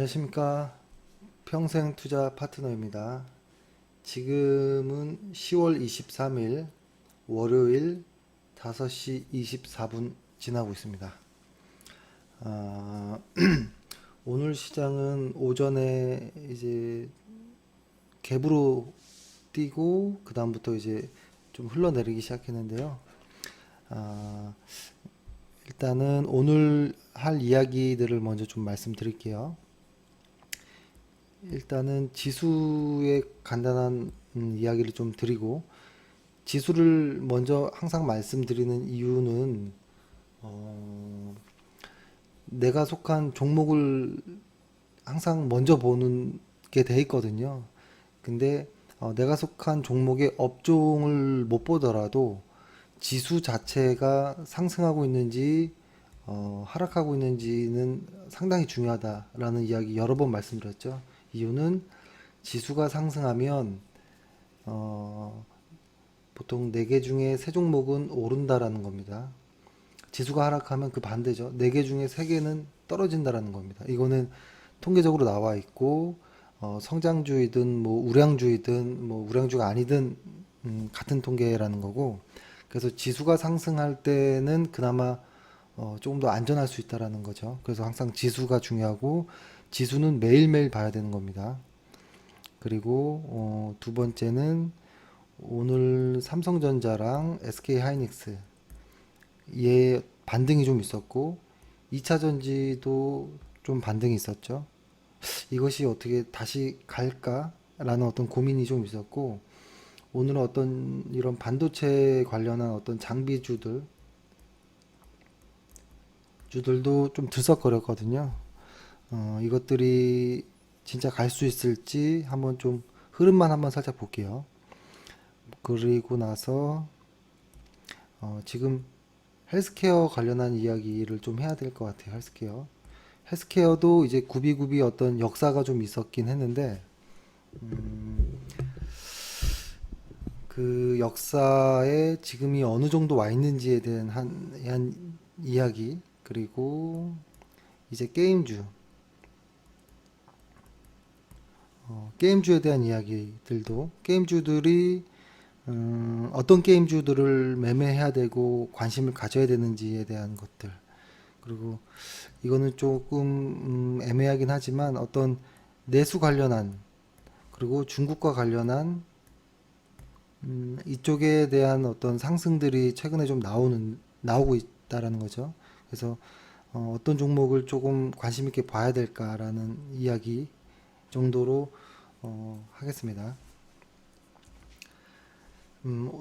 안녕하십니까. 평생투자 파트너입니다. 지금은 10월 23일 월요일 5시 24분 지나고 있습니다. 아, 오늘 시장은 오전에 이제 갭으로 뛰고 그 다음부터 이제 좀 흘러내리기 시작했는데요. 아, 일단은 오늘 할 이야기들을 먼저 좀 말씀드릴게요. 일단은 지수의 간단한 이야기를 좀 드리고, 지수를 먼저 항상 말씀드리는 이유는 어, 내가 속한 종목을 항상 먼저 보는 게 돼 있거든요. 근데 내가 속한 종목의 업종을 못 보더라도 지수 자체가 상승하고 있는지 하락하고 있는지는 상당히 중요하다라는 이야기 여러 번 말씀드렸죠. 이유는 지수가 상승하면 어, 보통 4개 중에 3종목은 오른다라는 겁니다. 지수가 하락하면 그 반대죠. 4개 중에 3개는 떨어진다라는 겁니다. 이거는 통계적으로 나와 있고 성장주이든 뭐 우량주이든 뭐 우량주가 아니든 같은 통계라는 거고, 그래서 지수가 상승할 때는 그나마 조금 더 안전할 수 있다라는 거죠. 그래서 항상 지수가 중요하고 지수는 매일매일 봐야 되는 겁니다. 그리고 두 번째는 오늘 삼성전자랑 SK 하이닉스 얘 반등이 좀 있었고 2차 전지도 좀 반등이 있었죠. 이것이 어떻게 다시 갈까라는 어떤 고민이 좀 있었고, 오늘은 어떤 이런 반도체 관련한 어떤 주들도 좀 들썩거렸거든요. 이것들이 진짜 갈 수 있을지 한번 좀 흐름만 한번 살짝 볼게요. 그리고 나서 지금 헬스케어 관련한 이야기를 좀 해야 될 것 같아요. 헬스케어도 이제 굽이굽이 어떤 역사가 좀 있었긴 했는데 그 역사에 지금이 어느 정도 와 있는지에 대한 한 이야기, 그리고 이제 게임주에 대한 이야기들도, 게임주들이 어떤 게임주들을 매매해야 되고 관심을 가져야 되는지에 대한 것들, 그리고 이거는 조금 애매하긴 하지만 어떤 내수 관련한, 그리고 중국과 관련한 이쪽에 대한 어떤 상승들이 최근에 좀 나오고 있다라는 거죠. 그래서 떤 종목을 조금 관심 있게 봐야 될까라는 이야기 정도로 하겠습니다.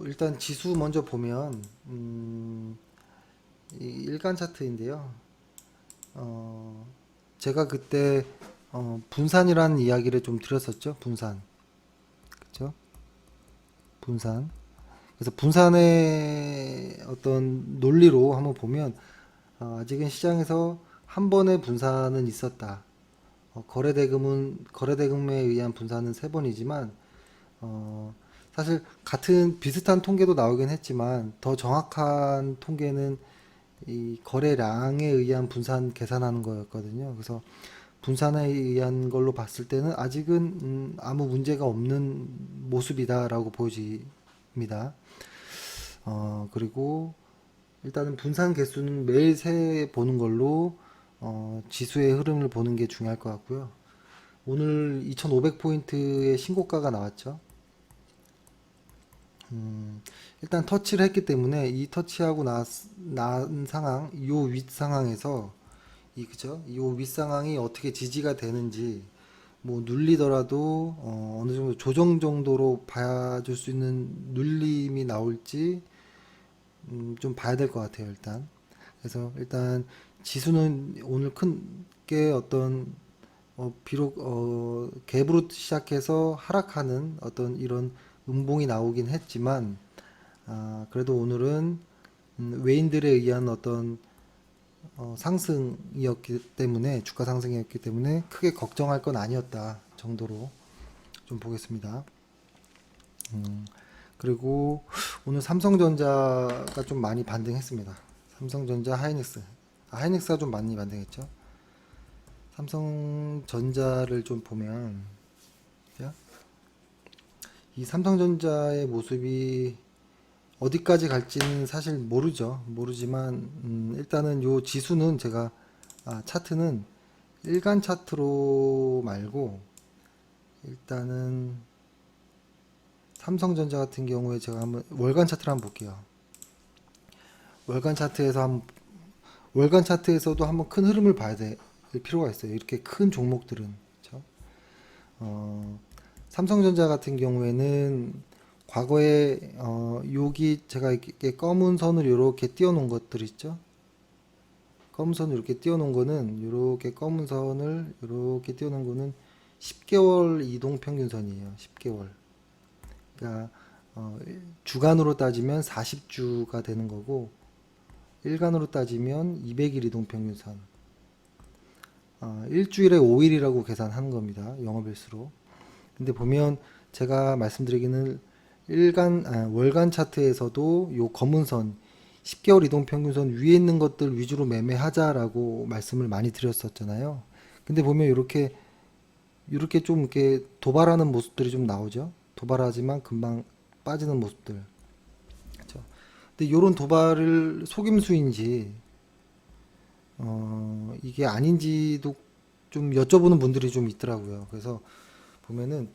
일단 지수 먼저 보면 이 일간 차트인데요. 제가 그때 분산이라는 이야기를 좀 드렸었죠. 분산, 그렇죠? 분산. 그래서 분산의 어떤 논리로 한번 보면 아직은 시장에서 한 번의 분산은 있었다. 거래대금에 의한 분산은 3번이지만 어, 사실 같은 비슷한 통계도 나오긴 했지만 더 정확한 통계는 이 거래량에 의한 분산 계산하는 거였거든요. 그래서 분산에 의한 걸로 봤을 때는 아직은 아무 문제가 없는 모습이다라고 보여집니다. 그리고 일단은 분산 개수는 매일 세 보는 걸로 지수의 흐름을 보는 게 중요할 것 같고요. 오늘 2500포인트의 신고가가 나왔죠. 일단 터치를 했기 때문에 이 터치하고 난 상황, 요 윗 상황에서 그죠? 요 윗 상황이 어떻게 지지가 되는지, 뭐 눌리더라도 어느 정도 조정 정도로 봐줄 수 있는 눌림이 나올지 좀 봐야 될 것 같아요, 일단. 그래서 일단 지수는 오늘 큰 게 어떤 비록 갭으로 시작해서 하락하는 어떤 이런 음봉이 나오긴 했지만 그래도 오늘은 외인들에 의한 어떤 상승이었기 때문에, 주가 상승이었기 때문에 크게 걱정할 건 아니었다 정도로 좀 보겠습니다. 그리고 오늘 삼성전자가 좀 많이 반등했습니다. 삼성전자, 하이닉스가 좀 많이 반등했죠. 삼성전자를 좀 보면, 그죠? 이 삼성전자의 모습이 어디까지 갈지는 사실 모르지만, 일단은 요 지수는 차트는 일간 차트로 말고, 일단은 삼성전자 같은 경우에 제가 한번 월간 차트를 한번 볼게요. 월간 차트에서 월간 차트에서도 한번 큰 흐름을 봐야 될 필요가 있어요. 이렇게 큰 종목들은. 그렇죠? 어, 삼성전자 같은 경우에는 과거에 여기 제가 이렇게 검은 선을 이렇게 띄워놓은 것들 있죠? 검은 선을 이렇게 띄워놓은 거는 이렇게 검은 선을 이렇게 띄워놓은 거는 10개월 이동 평균선이에요. 10개월. 그러니까 주간으로 따지면 40주가 되는 거고 일간으로 따지면 200일 이동 평균선. 일주일에 5일이라고 계산하는 겁니다. 영업일수로. 근데 보면 제가 말씀드리기는 월간 차트에서도 요 검은 선 10개월 이동 평균선 위에 있는 것들 위주로 매매하자라고 말씀을 많이 드렸었잖아요. 근데 보면 이렇게 좀 이렇게 도발하는 모습들이 좀 나오죠. 도발하지만 금방 빠지는 모습들. 그렇죠? 근데 이런 도발을 속임수인지 이게 아닌지도 좀 여쭤보는 분들이 좀 있더라고요. 그래서 보면은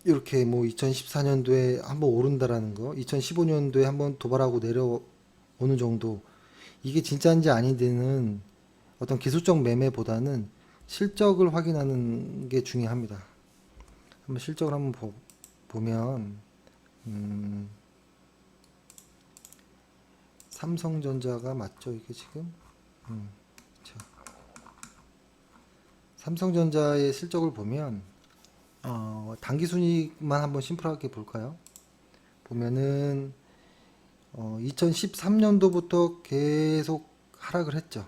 이렇게 뭐 2014년도에 한번 오른다라는 거, 2015년도에 한번 도발하고 내려오는 정도, 이게 진짜인지 아닌지는 어떤 기술적 매매보다는 실적을 확인하는 게 중요합니다. 한번 실적을 한번 보면, 삼성전자가 맞죠? 이게 지금? 그쵸. 삼성전자의 실적을 보면, 단기 순이익만 한번 심플하게 볼까요? 보면은 2013년도부터 계속 하락을 했죠.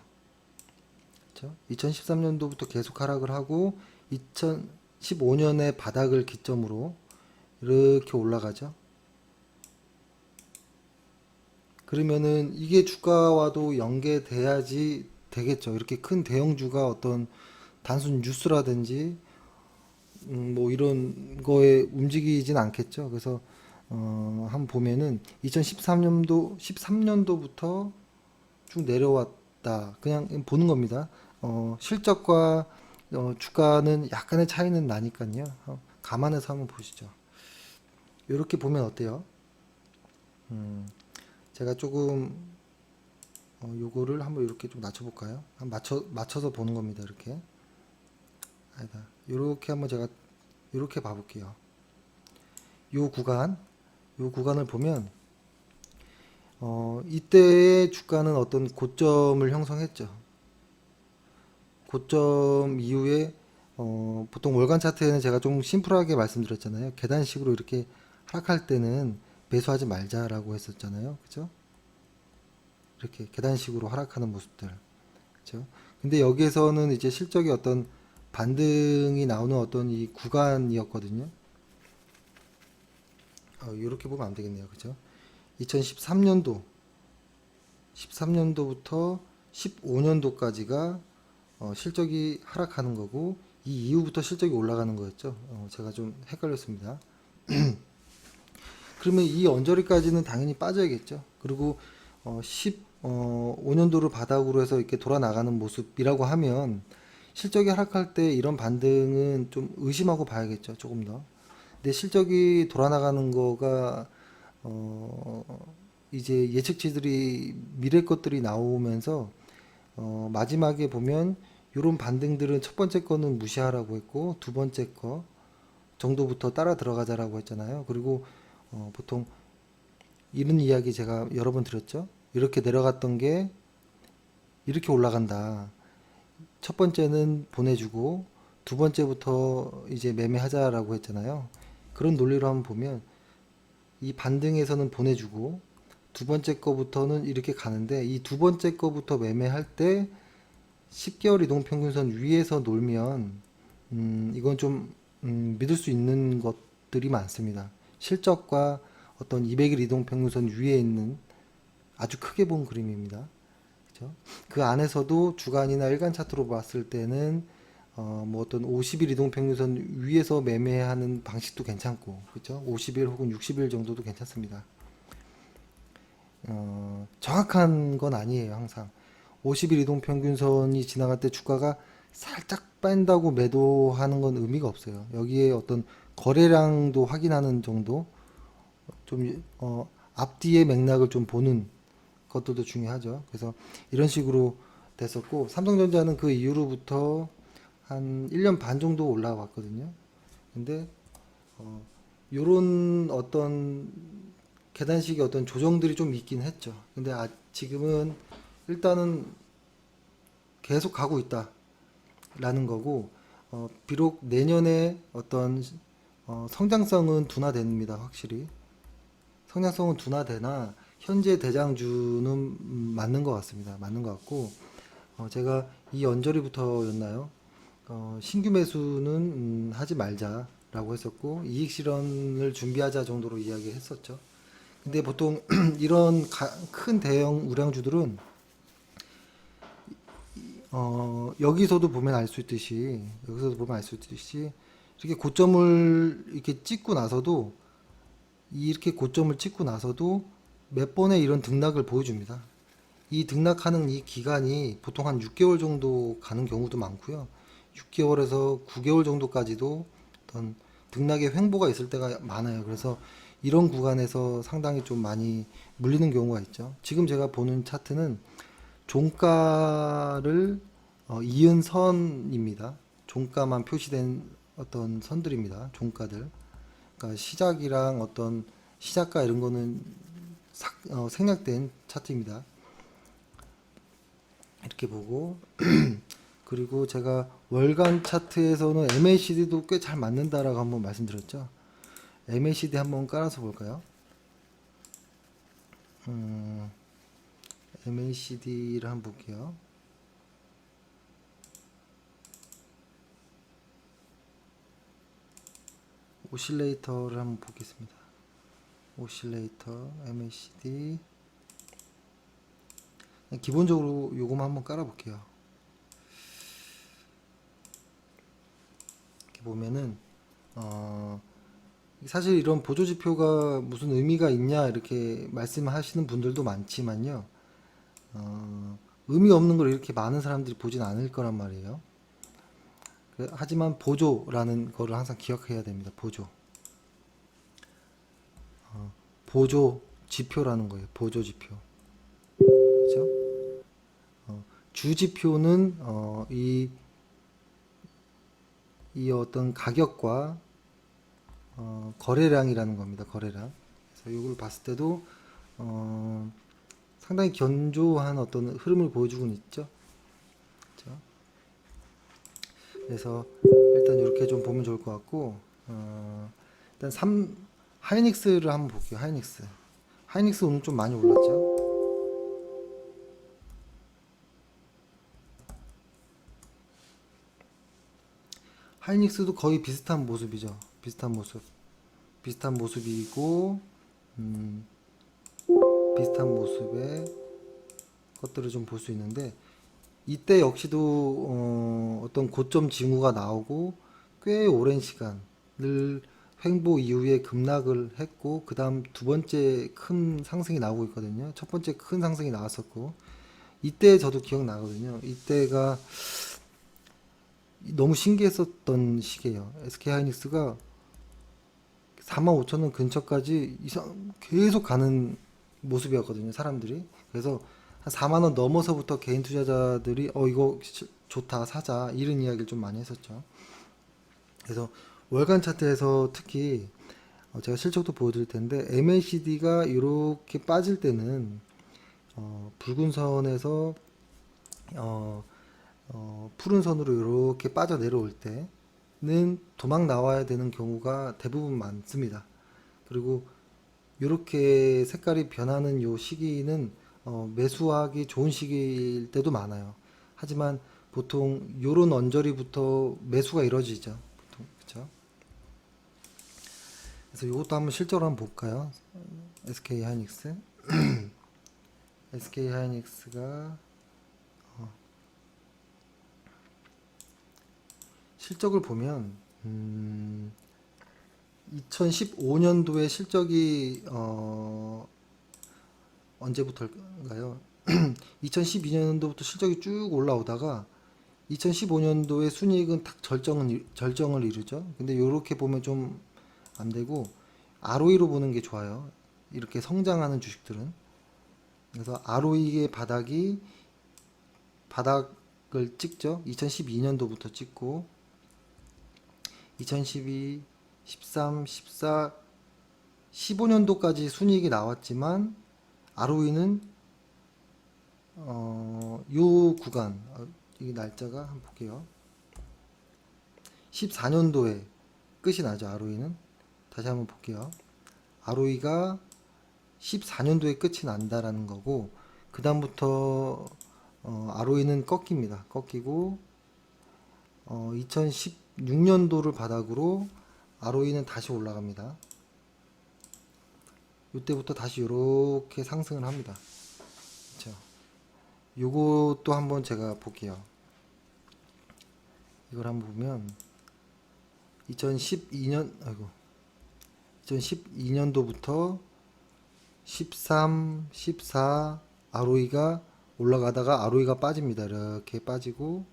그렇죠? 2013년도부터 계속 하락을 하고 2015년에 바닥을 기점으로 이렇게 올라가죠. 그러면은 이게 주가와도 연계돼야지 되겠죠. 이렇게 큰 대형주가 어떤 단순 뉴스라든지 뭐 이런 거에 움직이진 않겠죠. 그래서 한번 보면은 2013년도부터 쭉 내려왔다. 그냥 보는 겁니다. 실적과 주가는 약간의 차이는 나니까요. 감안해서 한번 보시죠. 이렇게 보면 어때요? 제가 조금 요거를 한번 이렇게 좀 낮춰볼까요? 맞춰서 보는 겁니다. 이렇게. 아니다. 이렇게 한번 제가 이렇게 봐볼게요. 요 구간, 요 구간을 보면 이때의 주가는 어떤 고점을 형성했죠. 고점 이후에 보통 월간 차트에는 제가 좀 심플하게 말씀드렸잖아요. 계단식으로 이렇게 하락할 때는 매수하지 말자라고 했었잖아요. 그죠? 이렇게 계단식으로 하락하는 모습들. 그죠? 근데 여기에서는 이제 실적이 어떤 반등이 나오는 어떤 이 구간이었거든요. 이렇게 보면 안 되겠네요. 그죠? 2013년도, 13년도부터 15년도까지가 실적이 하락하는 거고, 이 이후부터 실적이 올라가는 거였죠. 제가 좀 헷갈렸습니다. 그러면 이 언저리까지는 당연히 빠져야겠죠. 그리고 15년도를 바닥으로 해서 이렇게 돌아 나가는 모습이라고 하면 실적이 하락할 때 이런 반등은 좀 의심하고 봐야겠죠. 조금 더. 근데 실적이 돌아 나가는 거가 이제 예측치들이 미래 것들이 나오면서 마지막에 보면 이런 반등들은 첫 번째 거는 무시하라고 했고 두 번째 거 정도부터 따라 들어가자라고 했잖아요. 그리고 보통 이런 이야기 제가 여러 번 드렸죠. 이렇게 내려갔던 게 이렇게 올라간다. 첫 번째는 보내주고 두 번째부터 이제 매매하자라고 했잖아요. 그런 논리로 한번 보면 이 반등에서는 보내주고 두 번째 거부터는 이렇게 가는데 이 두 번째 거부터 매매할 때 10개월 이동평균선 위에서 놀면 이건 좀 믿을 수 있는 것들이 많습니다. 실적과 어떤 200일 이동평균선 위에 있는 아주 크게 본 그림입니다. 그죠? 그 안에서도 주간이나 일간 차트로 봤을 때는 뭐 어떤 50일 이동 평균선 위에서 매매하는 방식도 괜찮고, 그죠? 50일 혹은 60일 정도도 괜찮습니다. 정확한 건 아니에요, 항상. 50일 이동 평균선이 지나갈 때 주가가 살짝 뺀다고 매도하는 건 의미가 없어요. 여기에 어떤 거래량도 확인하는 정도, 좀, 앞뒤의 맥락을 좀 보는 것들도 중요하죠. 그래서 이런 식으로 됐었고, 삼성전자는 그 이후로부터 한 1년 반 정도 올라왔거든요. 근데, 요런 어떤 계단식의 어떤 조정들이 좀 있긴 했죠. 근데 지금은 일단은 계속 가고 있다라는 거고, 비록 내년에 어떤 성장성은 둔화됩니다. 확실히 성장성은 둔화되나 현재 대장주는 맞는 것 같습니다. 맞는 것 같고, 제가 이 언저리부터였나요? 신규 매수는 하지 말자라고 했었고, 이익 실현을 준비하자 정도로 이야기했었죠. 근데 보통 이런 큰 대형 우량주들은 여기서도 보면 알 수 있듯이 이렇게 고점을 이렇게 찍고 나서도 이렇게 고점을 찍고 나서도 몇 번의 이런 등락을 보여줍니다. 이 등락하는 이 기간이 보통 한 6개월 정도 가는 경우도 많고요. 6개월에서 9개월 정도까지도 어떤 등락의 횡보가 있을 때가 많아요. 그래서 이런 구간에서 상당히 좀 많이 물리는 경우가 있죠. 지금 제가 보는 차트는 종가를 이은 선입니다. 종가만 표시된 어떤 선들입니다. 종가들. 그러니까 시작이랑 어떤 시작가 이런 거는 생략된 차트입니다. 이렇게 보고 그리고 제가 월간 차트에서는 MACD도 꽤 잘 맞는다라고 한번 말씀드렸죠. MACD 한번 깔아서 볼까요? MACD를 한번 볼게요. 오실레이터를 한번 보겠습니다. 오실레이터 MACD 기본적으로 요거만 한번 깔아볼게요. 이렇게 보면은 사실 이런 보조지표가 무슨 의미가 있냐 이렇게 말씀하시는 분들도 많지만요. 의미 없는 걸 이렇게 많은 사람들이 보진 않을 거란 말이에요. 하지만 보조라는 거를 항상 기억해야 됩니다. 보조 지표라는 거예요. 보조 지표. 그죠? 주 지표는 이 어떤 가격과 거래량이라는 겁니다. 거래량. 그래서 이걸 봤을 때도 상당히 견조한 어떤 흐름을 보여주고는 있죠. 그렇죠? 그래서 일단 이렇게 좀 보면 좋을 것 같고, 일단 하이닉스를 한번 볼게요. 하이닉스 오늘 좀 많이 올랐죠. 하이닉스도 거의 비슷한 모습이죠. 비슷한 모습이고, 비슷한 모습의 것들을 좀 볼 수 있는데, 이때 역시도 어떤 고점 징후가 나오고 꽤 오랜 시간을 횡보 이후에 급락을 했고 그 다음 두 번째 큰 상승이 나오고 있거든요. 첫 번째 큰 상승이 나왔었고 이때 저도 기억나거든요. 이때가 너무 신기했었던 시기예요. SK하이닉스가 45,000원 근처까지 계속 가는 모습이었거든요. 사람들이. 그래서 한 4만 원 넘어서부터 개인 투자자들이 이거 좋다 사자 이런 이야기를 좀 많이 했었죠. 그래서 월간 차트에서 특히 제가 실적도 보여드릴 텐데 MACD가 이렇게 빠질 때는 붉은 선에서 푸른 선으로 이렇게 빠져 내려올 때는 도망 나와야 되는 경우가 대부분 많습니다. 그리고 이렇게 색깔이 변하는 요 시기는 매수하기 좋은 시기일 때도 많아요. 하지만 보통 요런 언저리부터 매수가 이루어지죠. 보통 그렇죠? 그래서 이것도 한번 실제로 한번 볼까요? SK 하이닉스. SK 하이닉스가 실적을 보면 2015년도에 실적이 언제부터일까요? 2012년도부터 실적이 쭉 올라오다가 2015년도에 순이익은 딱 절정을 이루죠. 근데 이렇게 보면 좀 안 되고 ROE로 보는 게 좋아요. 이렇게 성장하는 주식들은. 그래서 ROE의 바닥을 찍죠. 2012년도부터 찍고 2012, 13, 14, 15년도까지 순이익이 나왔지만 ROE는 요 구간 이 날짜가 한번 볼게요. 14년도에 끝이 나죠. ROE는 다시 한번 볼게요. ROE가 14년도에 끝이 난다라는 거고 그 다음부터 ROE는 꺾입니다. 꺾이고 2016년도를 바닥으로 ROE는 다시 올라갑니다. 이때부터 다시 이렇게 상승을 합니다. 그렇죠? 요것도 한번 제가 볼게요. 이걸 한번 보면 2012년도부터 13, 14 ROE가 올라가다가 ROE가 빠집니다. 이렇게 빠지고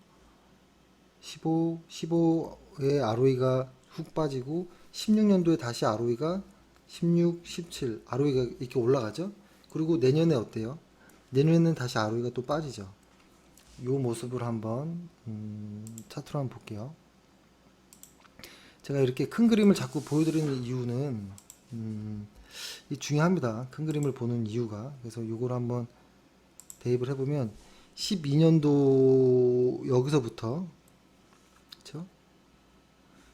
15에 ROE가 훅 빠지고 16년도에 다시 ROE가 16, 17 ROE가 이렇게 올라가죠. 그리고 내년에 어때요? 내년에는 다시 ROE가 또 빠지죠. 이 모습을 한번 차트로 한번 볼게요. 제가 이렇게 큰 그림을 자꾸 보여드리는 이유는 이 중요합니다. 큰 그림을 보는 이유가. 그래서 이걸 한번 대입을 해보면 12년도 여기서부터 그렇죠?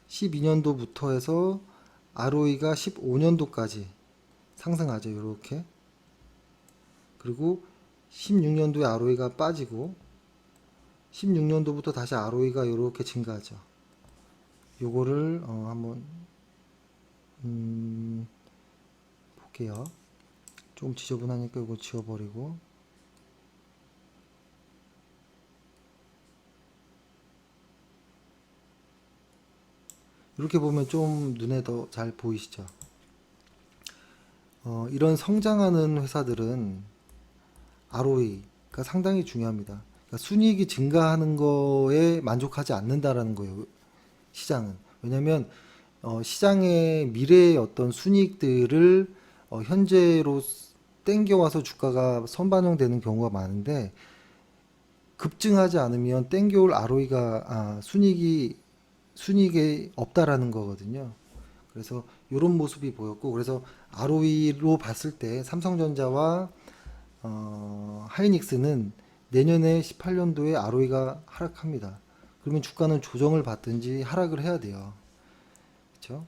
12년도부터 해서 ROE가 15년도까지 상승하죠. 이렇게. 그리고 16년도에 ROE가 빠지고 16년도부터 다시 ROE가 이렇게 증가하죠. 요거를 한번 볼게요. 조금 지저분하니까 이거 지워버리고 이렇게 보면 좀 눈에 더 잘 보이시죠? 이런 성장하는 회사들은 ROE가 상당히 중요합니다. 그러니까 순이익이 증가하는 거에 만족하지 않는다라는 거예요. 시장은. 왜냐하면 시장의 미래의 어떤 순이익들을 현재로 땡겨와서 주가가 선반영되는 경우가 많은데 급증하지 않으면 땡겨올 ROE가 순이익이 없다라는 거거든요. 그래서 이런 모습이 보였고 그래서 ROE로 봤을 때 삼성전자와 하이닉스는 내년에 18년도에 ROE가 하락합니다. 그러면 주가는 조정을 받든지 하락을 해야 돼요. 그렇죠?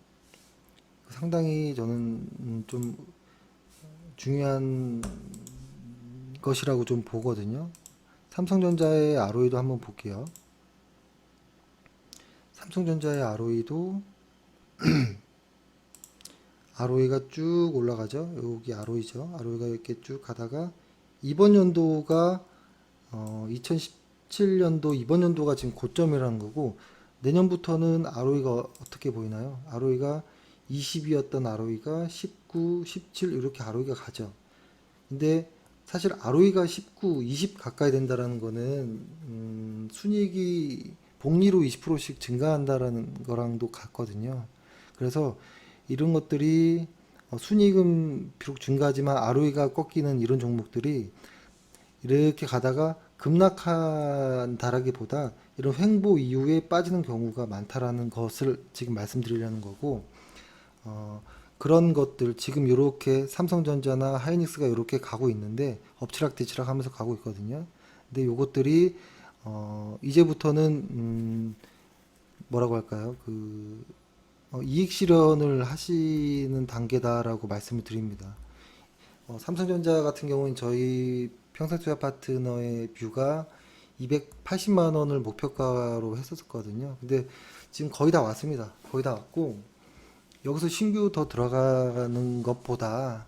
상당히 저는 좀 중요한 것이라고 좀 보거든요. 삼성전자의 ROE도 한번 볼게요. 삼성전자의 ROE도 ROE가 쭉 올라가죠. 여기 ROE죠. ROE가 이렇게 쭉 가다가 이번 연도가 2017년도 이번 연도가 지금 고점이라는 거고 내년부터는 ROE가 어떻게 보이나요? ROE가 20이었던 ROE가 19, 17 이렇게 ROE가 가죠. 근데 사실 ROE가 19, 20 가까이 된다라는 거는 순이익이 복리로 20%씩 증가한다라는 거랑도 같거든요. 그래서 이런 것들이 순이익은 비록 증가하지만 ROE가 꺾이는 이런 종목들이 이렇게 가다가 급락한다라기보다 이런 횡보 이후에 빠지는 경우가 많다라는 것을 지금 말씀드리려는 거고 그런 것들 지금 이렇게 삼성전자나 하이닉스가 이렇게 가고 있는데 엎치락뒤치락 하면서 가고 있거든요. 근데 요것들이 이제부터는 뭐라고 할까요? 이익 실현을 하시는 단계다라고 말씀을 드립니다. 삼성전자 같은 경우는 저희 평산투자 파트너의 뷰가 280만 원을 목표가로 했었거든요. 근데 지금 거의 다 왔습니다. 거의 다 왔고 여기서 신규 더 들어가는 것보다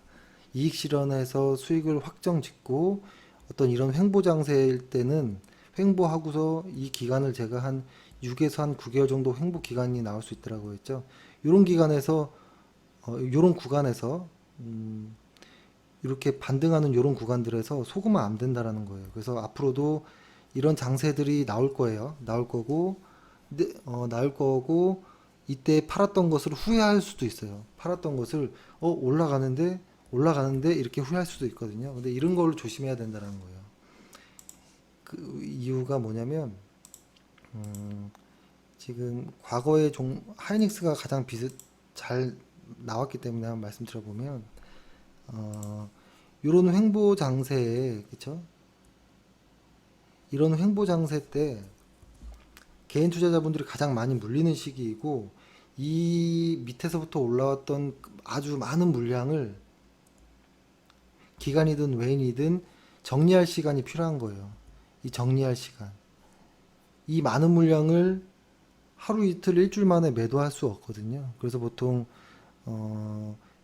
이익 실현해서 수익을 확정 짓고 어떤 이런 횡보 장세일 때는 횡보하고서 이 기간을 제가 한 6에서 한 9개월 정도 횡보 기간이 나올 수 있더라고 했죠. 요런 기간에서 요런 구간에서 이렇게 반등하는 요런 구간들에서 속으면 안 된다라는 거예요. 그래서 앞으로도 이런 장세들이 나올 거예요. 나올 거고, 나올 거고, 이때 팔았던 것을 후회할 수도 있어요. 팔았던 것을, 올라가는데, 이렇게 후회할 수도 있거든요. 근데 이런 걸 조심해야 된다는 거예요. 그 이유가 뭐냐면, 지금 과거에 하이닉스가 가장 잘 나왔기 때문에 한번 말씀드려보면, 요런 횡보 장세에, 그쵸? 이런 횡보 장세 때 개인 투자자분들이 가장 많이 물리는 시기이고 이 밑에서부터 올라왔던 아주 많은 물량을 기간이든 외인이든 정리할 시간이 필요한 거예요. 이 정리할 시간. 이 많은 물량을 하루 이틀 일주일 만에 매도할 수 없거든요. 그래서 보통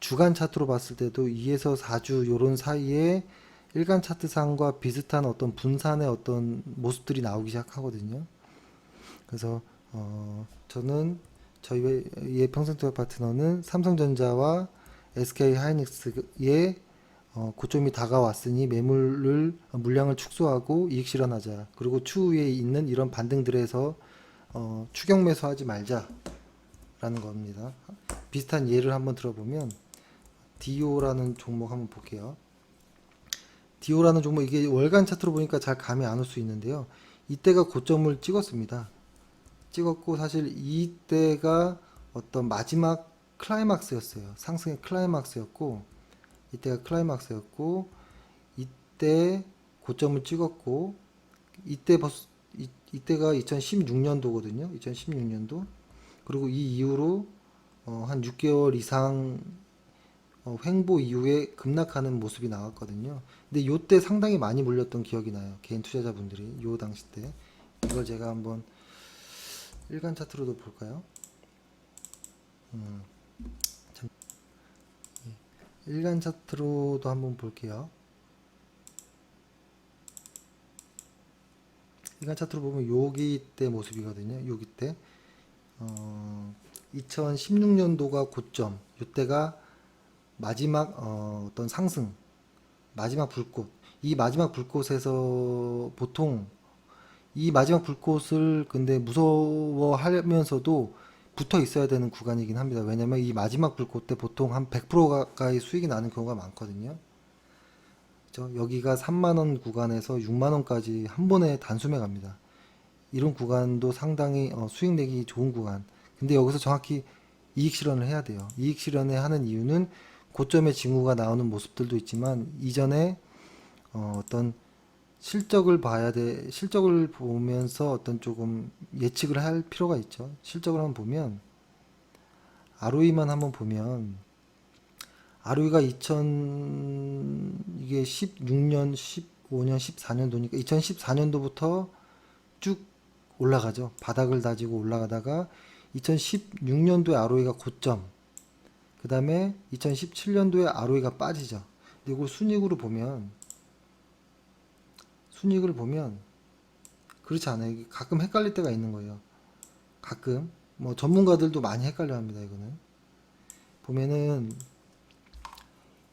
주간 차트로 봤을 때도 2에서 4주 요런 사이에 일간 차트상과 비슷한 어떤 분산의 어떤 모습들이 나오기 시작하거든요. 그래서 저는 저희의 평생투자 파트너는 삼성전자와 SK 하이닉스의 고점이 다가왔으니 물량을 축소하고 이익 실현하자. 그리고 추후에 있는 이런 반등들에서 추격 매수하지 말자라는 겁니다. 비슷한 예를 한번 들어보면 디오라는 종목 한번 볼게요. 디오라는 종목 이게 월간 차트로 보니까 잘 감이 안 올 수 있는데요. 이때가 고점을 찍었습니다. 찍었고 사실 이때가 어떤 마지막 클라이막스였어요. 상승의 클라이막스였고 이때가 클라이막스였고 이때 고점을 찍었고 이때가 2016년도거든요. 2016년도. 그리고 이 이후로 한 6개월 이상 횡보 이후에 급락하는 모습이 나왔거든요. 근데 요때 상당히 많이 물렸던 기억이 나요. 개인 투자자분들이 요 당시 때. 이걸 제가 한번 일간 차트로도 볼까요? 일간 차트로도 한번 볼게요. 일간 차트로 보면 여기 때 모습이거든요. 여기 때 2016년도가 고점, 이때가 마지막 어떤 상승, 마지막 불꽃. 이 마지막 불꽃에서 보통 이 마지막 불꽃을 근데 무서워하면서도 붙어 있어야 되는 구간이긴 합니다. 왜냐면 이 마지막 불꽃 때 보통 한 100% 가까이 수익이 나는 경우가 많거든요. 그죠? 여기가 3만원 구간에서 6만원까지 한 번에 단숨에 갑니다. 이런 구간도 상당히 수익 내기 좋은 구간. 근데 여기서 정확히 이익 실현을 해야 돼요. 이익 실현을 하는 이유는 고점의 징후가 나오는 모습들도 있지만 이전에 어떤 실적을 봐야 돼. 실적을 보면서 어떤 조금 예측을 할 필요가 있죠. 실적을 한번 보면 ROE만 한번 보면 ROE가 이게 16년, 15년, 14년도니까 2014년도부터 쭉 올라가죠. 바닥을 다지고 올라가다가 2016년도에 ROE가 고점, 그 다음에 2017년도에 ROE가 빠지죠. 근데 이걸 순익을 보면 그렇지 않아요. 가끔 헷갈릴 때가 있는 거예요. 가끔 뭐 전문가들도 많이 헷갈려 합니다. 이거는 보면은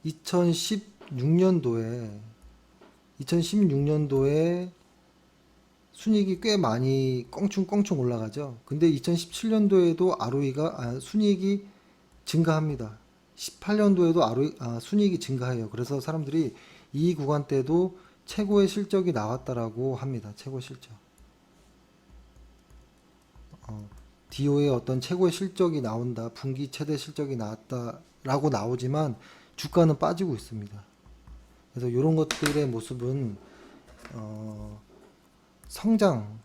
2016년도에 순이익이 꽤 많이 껑충껑충 올라가죠. 근데 2017년도에도 순이익이 증가합니다. 18년도에도 순이익이 증가해요. 그래서 사람들이 이 구간 때도 최고의 실적이 나왔다라고 합니다. 최고 실적. 디오의 어떤 최고의 실적이 나온다. 분기 최대 실적이 나왔다라고 나오지만 주가는 빠지고 있습니다. 그래서 이런 것들의 모습은 성장하는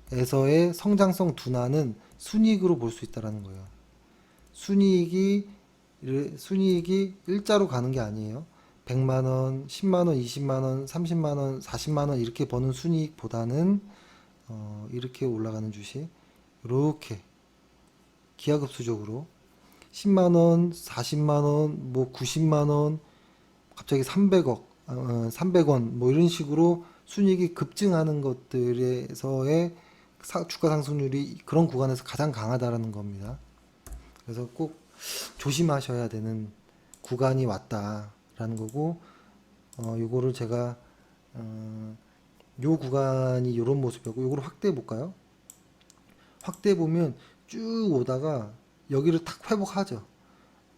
주식에서의 성장성 둔화는 순이익으로 볼 수 있다라는 거예요. 순이익이 일자로 가는 게 아니에요. 100만원, 10만원, 20만원, 30만원, 40만원 이렇게 버는 순이익보다는 이렇게 올라가는 주식 이렇게 기하급수적으로 10만원, 40만원, 뭐 90만원, 갑자기 300원 뭐 이런 식으로 순이익이 급증하는 것들에서의 주가 상승률이 그런 구간에서 가장 강하다라는 겁니다. 그래서 꼭 조심하셔야 되는 구간이 왔다라는 거고, 요거를 제가 요 구간이 요런 모습이었고, 요거를 확대해 볼까요? 확대해 보면 쭉 오다가 여기를 탁 회복하죠.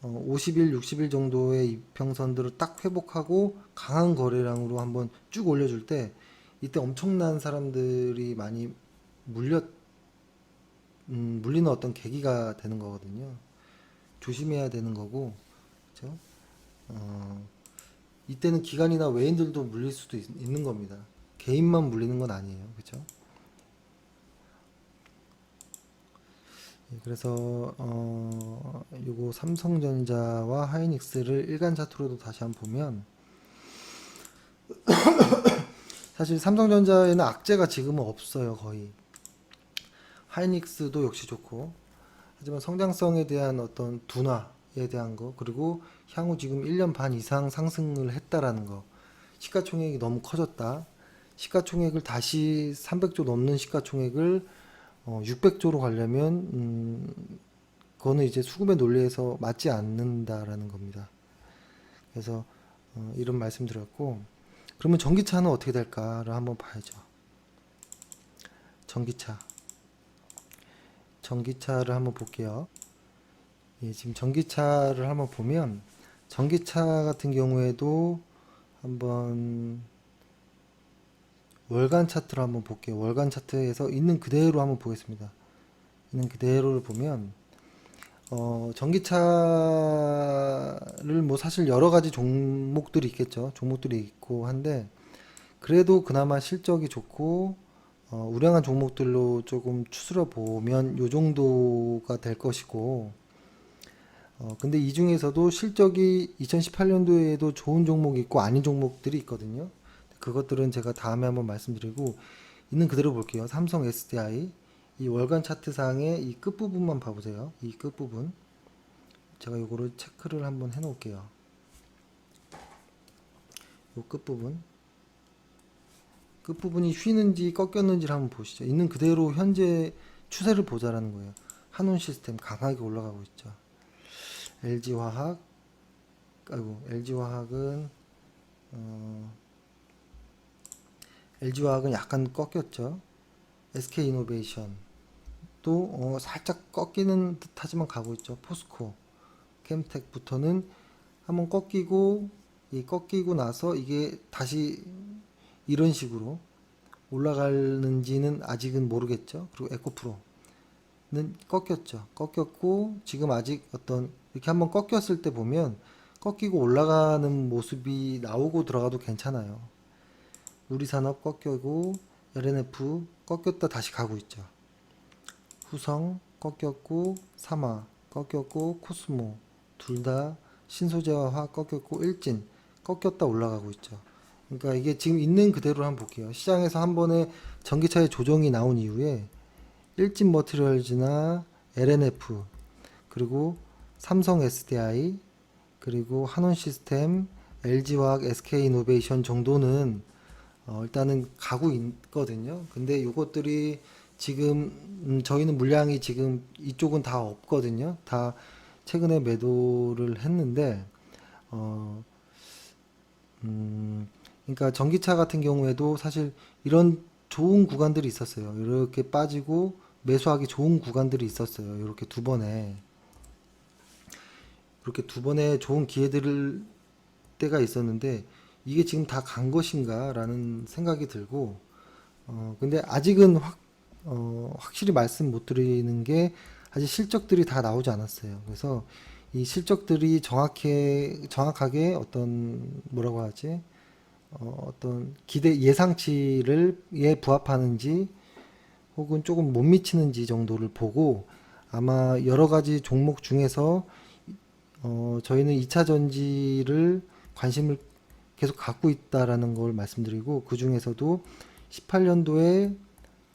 50일, 60일 정도의 이평선들을 딱 회복하고 강한 거래량으로 한번 쭉 올려줄 때, 이때 엄청난 사람들이 많이 물리는 어떤 계기가 되는 거거든요. 조심해야 되는 거고, 그죠? 이때는 기관이나 외인들도 물릴 수도 있는 겁니다. 개인만 물리는 건 아니에요. 그죠? 예, 그래서 요거 삼성전자와 하이닉스를 일간 차트로도 다시 한번 보면, 사실 삼성전자에는 악재가 지금은 없어요. 거의. 하이닉스도 역시 좋고, 하지만 성장성에 대한 어떤 둔화에 대한 거, 그리고 향후 지금 1년 반 이상 상승을 했다라는 거, 시가총액이 너무 커졌다. 시가총액을 다시 300조 넘는 시가총액을 600조로 가려면 그거는 이제 수급의 논리에서 맞지 않는다라는 겁니다. 그래서 이런 말씀 드렸고, 그러면 전기차는 어떻게 될까를 한번 봐야죠. 전기차를 한번 볼게요. 예, 지금 전기차를 한번 보면, 전기차 같은 경우에도 한번 월간 차트를 한번 볼게요. 월간 차트에서 있는 그대로 한번 보겠습니다. 있는 그대로를 보면, 전기차를 뭐 사실 여러 가지 종목들이 있겠죠. 종목들이 있고 한데, 그래도 그나마 실적이 좋고, 우량한 종목들로 조금 추스려 보면 요 정도가 될 것이고, 근데 이 중에서도 실적이 2018년도에도 좋은 종목이 있고 아닌 종목들이 있거든요. 그것들은 제가 다음에 한번 말씀드리고, 있는 그대로 볼게요. 삼성 SDI. 이 월간 차트상의 이 끝부분만 봐보세요. 이 끝부분. 제가 요거를 체크를 한번 해 놓을게요. 요 끝부분. 끝부분이 휘는지 꺾였는지를 한번 보시죠. 있는 그대로 현재 추세를 보자라는 거예요. 한온 시스템 강하게 올라가고 있죠. LG화학, LG화학은 LG화학은 약간 꺾였죠. SK이노베이션 또 살짝 꺾이는 듯하지만 가고 있죠. 포스코, 캠텍부터는 한번 꺾이고, 이 꺾이고 나서 이게 다시 이런 식으로 올라가는지는 아직은 모르겠죠. 그리고 에코프로는 꺾였죠. 꺾였고 지금 아직 어떤 이렇게 한번 꺾였을 때 보면 꺾이고 올라가는 모습이 나오고 들어가도 괜찮아요. 우리산업 꺾이고 LNF 꺾였다 다시 가고 있죠. 후성 꺾였고 사마 꺾였고 코스모 둘 다 신소재와 화학 꺾였고 일진 꺾였다 올라가고 있죠. 그러니까 이게 지금 있는 그대로 한번 볼게요. 시장에서 한 번에 전기차의 조정이 나온 이후에 일진 머티리얼즈나 LNF 그리고 삼성 SDI 그리고 한원 시스템 LG화학 SK이노베이션 정도는 일단은 가고 있거든요. 근데 이것들이 지금 저희는 물량이 지금 이쪽은 다 없거든요. 다 최근에 매도를 했는데 그러니까 전기차 같은 경우에도 사실 이런 좋은 구간들이 있었어요. 이렇게 빠지고 매수하기 좋은 구간들이 있었어요. 이렇게 두 번의 좋은 기회들을 때가 있었는데 이게 지금 다 간 것인가라는 생각이 들고 근데 아직은 확실히 말씀 못 드리는 게 아직 실적들이 다 나오지 않았어요. 그래서 이 실적들이 정확하게 어떤 뭐라고 하지? 어떤 기대 예상치를 부합하는지 혹은 조금 못 미치는지 정도를 보고 아마 여러 가지 종목 중에서 저희는 2차 전지를 관심을 계속 갖고 있다라는 걸 말씀드리고 그 중에서도 18년도에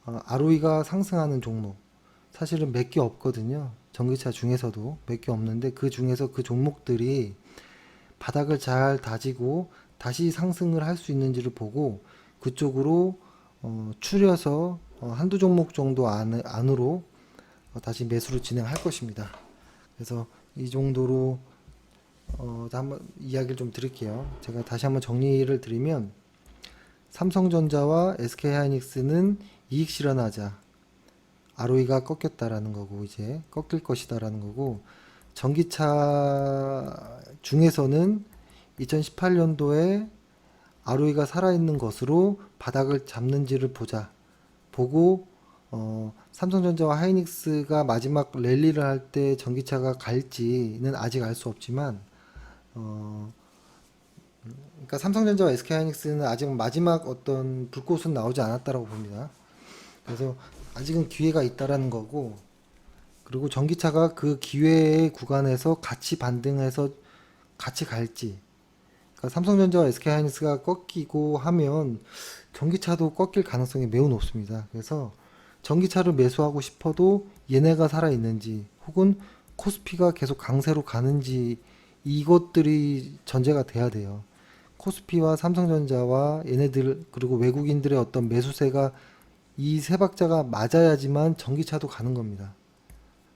ROE가 상승하는 종목 사실은 몇 개 없거든요. 전기차 중에서도 몇 개 없는데 그 중에서 그 종목들이 바닥을 잘 다지고 다시 상승을 할 수 있는지를 보고 그쪽으로 추려서 한두 종목 정도 안으로 다시 매수를 진행할 것입니다. 그래서 이 정도로 한번 이야기를 좀 드릴게요. 제가 다시 한번 정리를 드리면 삼성전자와 SK하이닉스는 이익 실현하자. ROE가 꺾였다라는 거고 이제 꺾일 것이다라는 거고 전기차 중에서는 2018년도에 ROE가 살아있는 것으로 바닥을 잡는지를 보고 삼성전자와 하이닉스가 마지막 랠리를 할 때 전기차가 갈지는 아직 알 수 없지만 그러니까 삼성전자와 SK하이닉스는 아직 마지막 어떤 불꽃은 나오지 않았다라고 봅니다. 그래서 아직은 기회가 있다라는 거고 그리고 전기차가 그 기회의 구간에서 같이 반등해서 같이 갈지 그러니까 삼성전자와 SK하이닉스가 꺾이고 하면 전기차도 꺾일 가능성이 매우 높습니다. 그래서 전기차를 매수하고 싶어도 얘네가 살아있는지 혹은 코스피가 계속 강세로 가는지 이것들이 전제가 돼야 돼요. 코스피와 삼성전자와 얘네들 그리고 외국인들의 어떤 매수세가 이 세 박자가 맞아야지만 전기차도 가는 겁니다.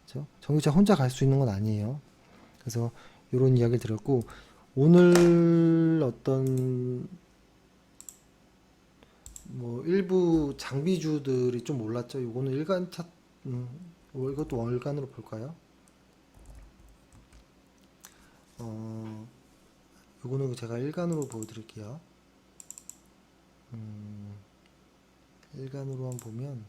그렇죠? 전기차 혼자 갈 수 있는 건 아니에요. 그래서 이런 이야기를 드렸고 오늘 어떤 뭐 일부 장비주들이 좀 올랐죠. 이거는 일간 차 이것도 월간으로 볼까요? 이거는 제가 일간으로 보여드릴게요. 일간으로만 보면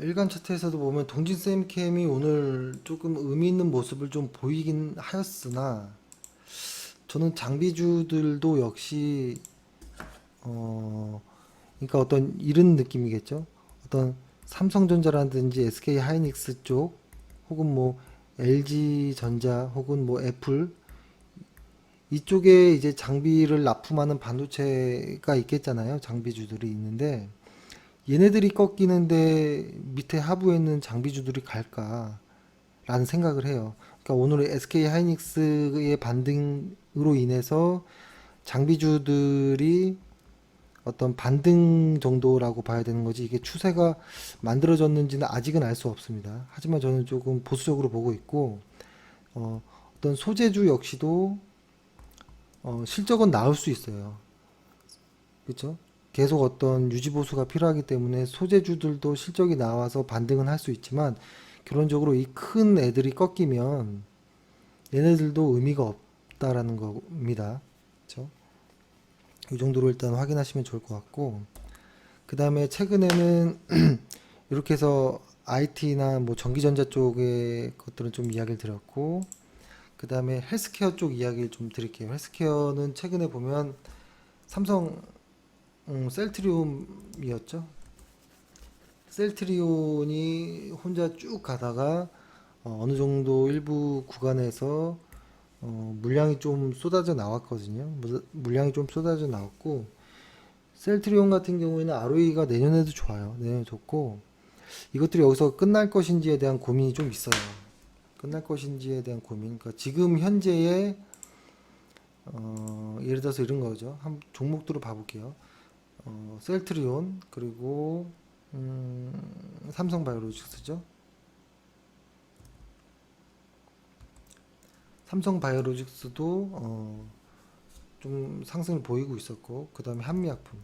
일간 차트에서도 보면 동진 쌤캠이 오늘 조금 의미 있는 모습을 좀 보이긴 하였으나 저는 장비주들도 역시 그러니까 어떤 이런 느낌이겠죠. 어떤 삼성전자라든지 SK 하이닉스 쪽 혹은 뭐 LG전자 혹은 뭐 애플 이쪽에 이제 장비를 납품하는 반도체가 있겠잖아요. 장비주들이 있는데 얘네들이 꺾이는데 밑에 하부에 있는 장비주들이 갈까라는 생각을 해요. 그러니까 오늘 SK 하이닉스의 반등으로 인해서 장비주들이 어떤 반등 정도라고 봐야 되는 거지 이게 추세가 만들어졌는지는 아직은 알 수 없습니다. 하지만 저는 조금 보수적으로 보고 있고 어떤 소재주 역시도 실적은 나올 수 있어요. 그렇죠? 계속 어떤 유지 보수가 필요하기 때문에 소재주들도 실적이 나와서 반등은 할 수 있지만 결론적으로 이 큰 애들이 꺾이면 얘네들도 의미가 없다라는 겁니다. 그렇죠? 이 정도로 일단 확인하시면 좋을 것 같고 그 다음에 최근에는 이렇게 해서 IT나 뭐 전기전자 쪽의 것들은 좀 이야기를 드렸고 그 다음에 헬스케어 쪽 이야기를 좀 드릴게요. 헬스케어는 최근에 보면 삼성 셀트리온이었죠. 셀트리온이 혼자 쭉 가다가 어느 정도 일부 구간에서 물량이 좀 쏟아져 나왔거든요. 물량이 좀 쏟아져 나왔고 셀트리온 같은 경우에는 ROE가 내년에도 좋아요. 내년에 좋고 이것들이 여기서 끝날 것인지에 대한 고민이 좀 있어요. 끝날 것인지에 대한 고민. 그러니까 지금 현재의 예를 들어서 이런 거죠. 한 종목들을 봐볼게요. 셀트리온 그리고 삼성바이오로직스죠. 삼성바이오로직스도 좀 상승을 보이고 있었고 그 다음에 한미약품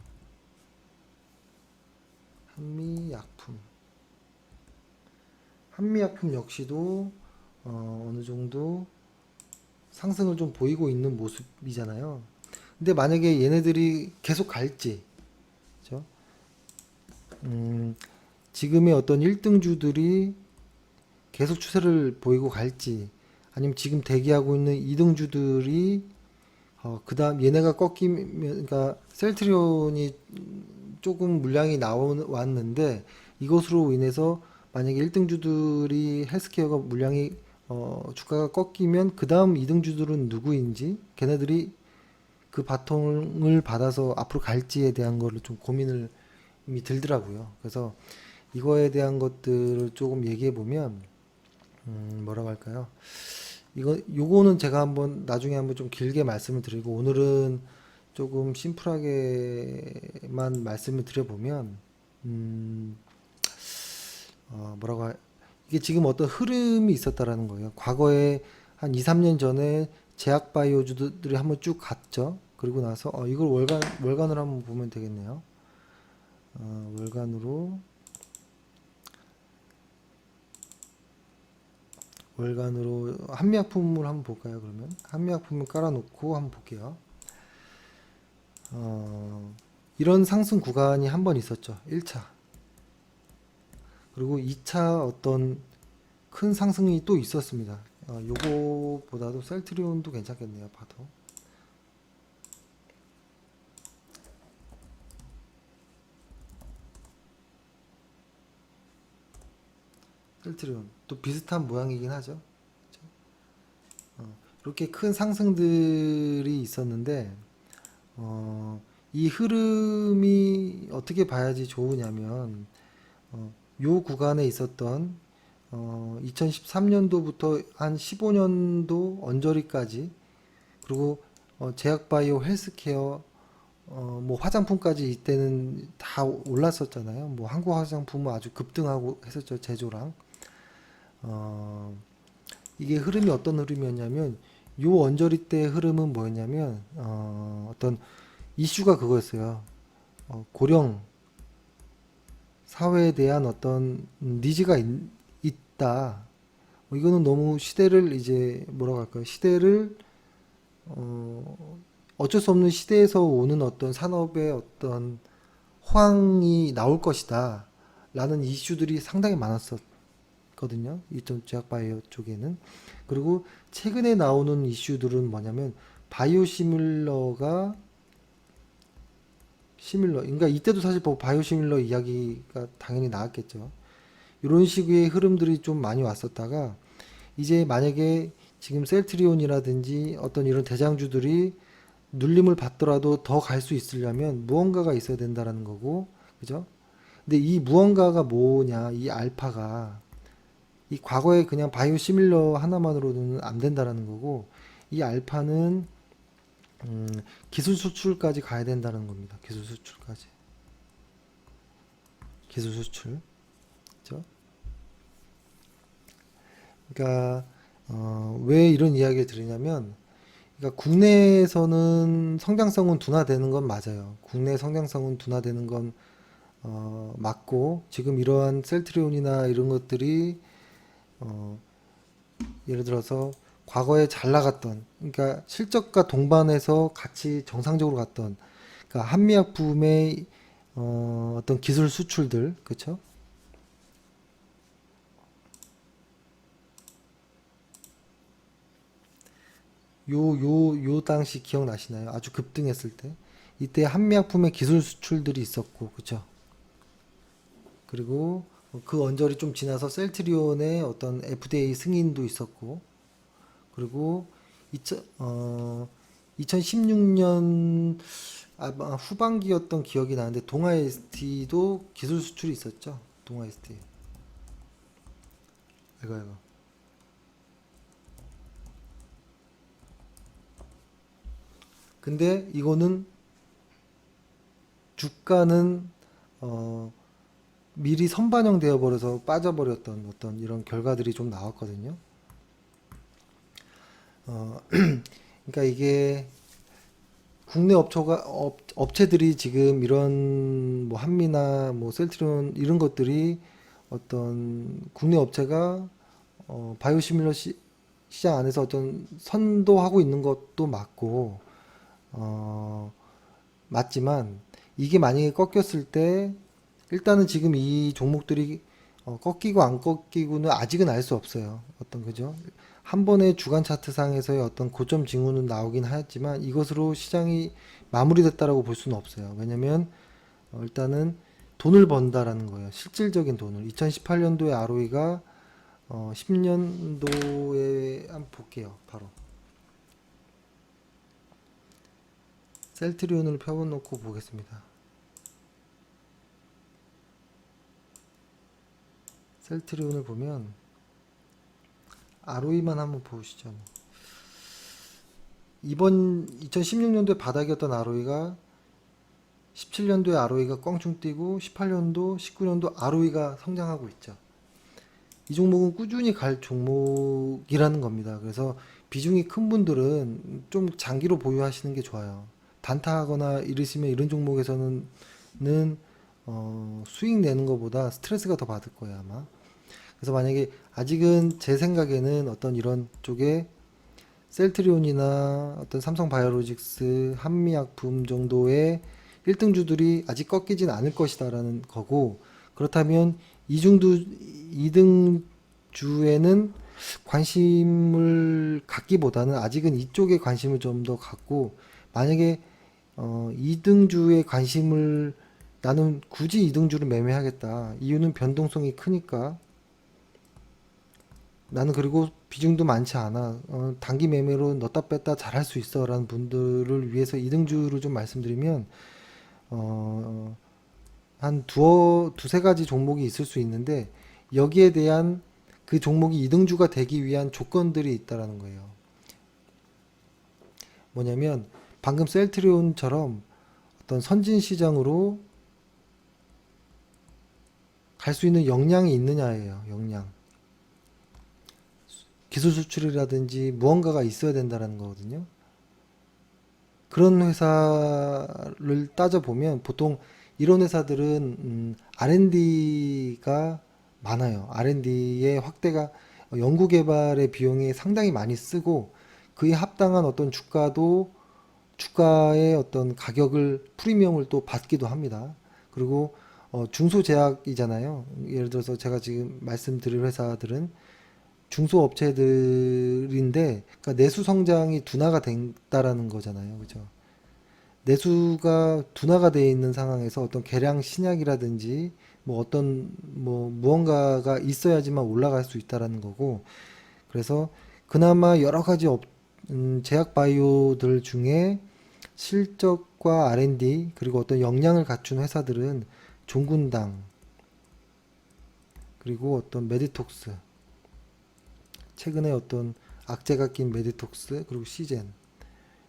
역시도 어느 정도 상승을 좀 보이고 있는 모습이잖아요. 근데 만약에 얘네들이 계속 갈지, 그죠? 지금의 어떤 1등주들이 계속 추세를 보이고 갈지, 아니면 지금 대기하고 있는 2등주들이 그 다음 얘네가 꺾이면, 그러니까 셀트리온이 조금 물량이 나왔는데 이것으로 인해서 만약에 1등주들이 헬스케어가 물량이 주가가 꺾이면 그 다음 2등주들은 누구인지 걔네들이 그 바통을 받아서 앞으로 갈지에 대한 거를 좀 고민을 이미 들더라고요. 그래서 이거에 대한 것들을 조금 얘기해 보면 뭐라고 할까요? 요거는 제가 한번 나중에 한번 좀 길게 말씀을 드리고, 오늘은 조금 심플하게만 말씀을 드려보면, 음, 뭐라고 이게 지금 어떤 흐름이 있었다라는 거예요. 과거에 한 2, 3년 전에 제약 바이오주들이 한번 쭉 갔죠. 그리고 나서 이걸 월간으로 한번 보면 되겠네요. 월간으로 한미약품을 한번 볼까요? 그러면 한미약품을 깔아놓고 한번 볼게요. 이런 상승 구간이 한번 있었죠. 1차. 그리고 2차 어떤 큰 상승이 또 있었습니다. 요거보다도 셀트리온도 괜찮겠네요. 봐도. 셀트리온 또 비슷한 모양이긴 하죠. 그쵸? 이렇게 큰 상승들이 있었는데 이 흐름이 어떻게 봐야지 좋으냐면 요 구간에 있었던 2013년도부터 한 15년도 언저리까지, 그리고 제약바이오 헬스케어 뭐 화장품까지 이때는 다 올랐었잖아요. 뭐 한국 화장품은 아주 급등하고 했었죠. 제조랑. 어, 이게 흐름이 어떤 흐름이었냐면, 요 언저리 때 흐름은 뭐였냐면 어떤 이슈가 그거였어요. 고령 사회에 대한 어떤 니즈가 있다. 이거는 너무 시대를 이제 뭐라고 할까요? 시대를 어쩔 수 없는 시대에서 오는 어떤 산업의 어떤 호황이 나올 것이다. 라는 이슈들이 상당히 많았었거든요. 이쪽 제약바이오 쪽에는. 그리고 최근에 나오는 이슈들은 뭐냐면 바이오시밀러가 그러니까 이때도 사실 뭐 바이오시밀러 이야기가 당연히 나왔겠죠. 이런 식의 흐름들이 좀 많이 왔었다가, 이제 만약에 지금 셀트리온이라든지 어떤 이런 대장주들이 눌림을 받더라도 더 갈 수 있으려면 무언가가 있어야 된다라는 거고, 그죠? 근데 이 무언가가 뭐냐, 이 알파가 이 과거에 그냥 바이오 시밀러 하나만으로는 안 된다라는 거고, 이 알파는 음, 기술 수출까지 가야 된다는 겁니다. 기술 수출까지. 기술 수출. 그죠? 그러니까 왜 이런 이야기를 드리냐면, 그러니까 국내에서는 성장성은 둔화되는 건 맞아요. 국내 성장성은 둔화되는 건 맞고, 지금 이러한 셀트리온이나 이런 것들이 어, 예를 들어서 과거에 잘 나갔던, 그러니까 실적과 동반해서 같이 정상적으로 갔던, 그러니까 한미약품의 어떤 기술 수출들, 그렇죠? 요 당시 기억나시나요? 아주 급등했을 때. 이때 한미약품의 기술 수출들이 있었고, 그쵸? 그리고 그 언저리 좀 지나서 셀트리온의 어떤 FDA 승인도 있었고, 그리고 2016년 아마 후반기였던 기억이 나는데, 동아 ST도 기술 수출이 있었죠. 동아 ST. 이거. 근데 이거는 주가는 어, 미리 선반영되어 버려서 빠져버렸던 어떤 이런 결과들이 좀 나왔거든요. 어, 그러니까 이게 국내 업체들이 지금 이런 뭐 한미나 뭐 셀트리온 이런 것들이 어떤 국내 업체가 바이오시밀러 시장 안에서 어떤 선도하고 있는 것도 맞고, 어, 맞지만 이게 만약에 꺾였을 때, 일단은 지금 이 종목들이 꺾이고 안 꺾이고는 아직은 알 수 없어요. 어떤 그죠? 한 번의 주간 차트상에서의 어떤 고점 징후는 나오긴 하였지만 이것으로 시장이 마무리됐다라고 볼 수는 없어요. 왜냐면 일단은 돈을 번다라는 거예요. 실질적인 돈을. 2018년도에 ROE가 10년도에 한번 볼게요. 바로 셀트리온을 펴놓고 보겠습니다. 셀트리온을 보면 ROE만 한번 보시죠. 이번 2016년도에 바닥이었던 ROE가 17년도에 ROE가 껑충 뛰고 18년도, 19년도 ROE가 성장하고 있죠. 이 종목은 꾸준히 갈 종목이라는 겁니다. 그래서 비중이 큰 분들은 좀 장기로 보유하시는 게 좋아요. 단타하거나 이러시면 이런 종목에서는 수익 내는 것보다 스트레스가 더 받을 거예요, 아마. 그래서 만약에 아직은 제 생각에는 어떤 이런 쪽에 셀트리온이나 어떤 삼성바이오로직스, 한미약품 정도의 1등주들이 아직 꺾이진 않을 것이다라는 거고, 그렇다면 2등주에는 관심을 갖기보다는 아직은 이쪽에 관심을 좀 더 갖고, 만약에 2등주에 관심을 나는 굳이 2등주를 매매하겠다. 이유는 변동성이 크니까. 나는 그리고 비중도 많지 않아. 단기 매매로 넣었다 뺐다 잘할 수 있어. 라는 분들을 위해서 2등주를 좀 말씀드리면, 어, 한 두세 가지 종목이 있을 수 있는데, 여기에 대한 그 종목이 2등주가 되기 위한 조건들이 있다라는 거예요. 뭐냐면, 방금 셀트리온처럼 어떤 선진 시장으로 갈 수 있는 역량이 있느냐예요. 역량. 기술 수출이라든지 무언가가 있어야 된다는 거거든요. 그런 회사를 따져보면 보통 이런 회사들은 R&D가 많아요. R&D의 확대가 연구개발의 비용이 상당히 많이 쓰고 그에 합당한 어떤 주가의 어떤 가격을 프리미엄을 또 받기도 합니다. 그리고 중소제약이잖아요. 예를 들어서 제가 지금 말씀드릴 회사들은 중소업체들인데, 그러니까 내수 성장이 둔화가 됐다라는 거잖아요. 그죠? 내수가 둔화가 돼 있는 상황에서 어떤 계량 신약이라든지 뭐 어떤 뭐 무언가가 있어야지만 올라갈 수 있다라는 거고, 그래서 그나마 여러 가지 제약 바이오들 중에 실적과 R&D 그리고 어떤 역량을 갖춘 회사들은 종군당 그리고 어떤 메디톡스, 최근에 어떤 악재가 낀 메디톡스 그리고 시젠,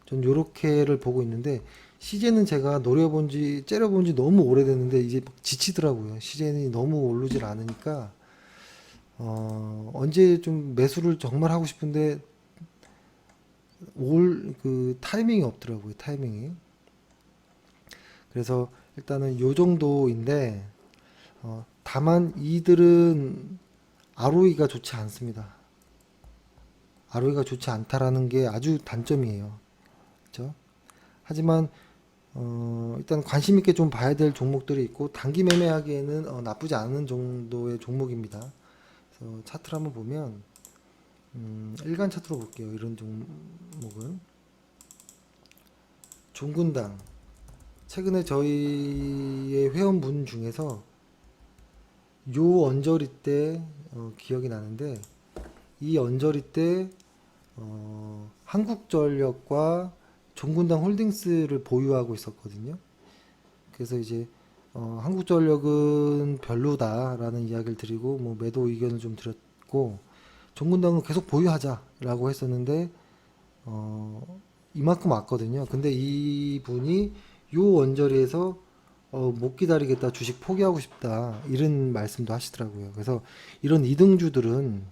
전 요렇게를 보고 있는데, 시젠은 제가 째려본 지 너무 오래됐는데 이제 막 지치더라고요. 시젠이 너무 오르질 않으니까 언제 좀 매수를 정말 하고 싶은데 올 그 타이밍이 없더라고요. 타이밍이. 그래서 일단은 요 정도인데, 다만 이들은 ROE가 좋지 않습니다. ROE가 좋지 않다라는 게 아주 단점이에요. 그렇죠? 하지만 일단 관심 있게 좀 봐야 될 종목들이 있고 단기 매매하기에는 나쁘지 않은 정도의 종목입니다. 그래서 차트를 한번 보면 일간 차트로 볼게요. 이런 종목은 종군당, 최근에 저희의 회원분 중에서 요 언저리 때 기억이 나는데, 이 언저리 때 한국전력과 종군당 홀딩스를 보유하고 있었거든요. 그래서 이제 한국전력은 별로다라는 이야기를 드리고 뭐 매도 의견을 좀 드렸고, 종군당은 계속 보유하자라고 했었는데 이만큼 왔거든요. 근데 이분이 요 언저리에서 못 기다리겠다, 주식 포기하고 싶다, 이런 말씀도 하시더라고요. 그래서 이런 이등주들은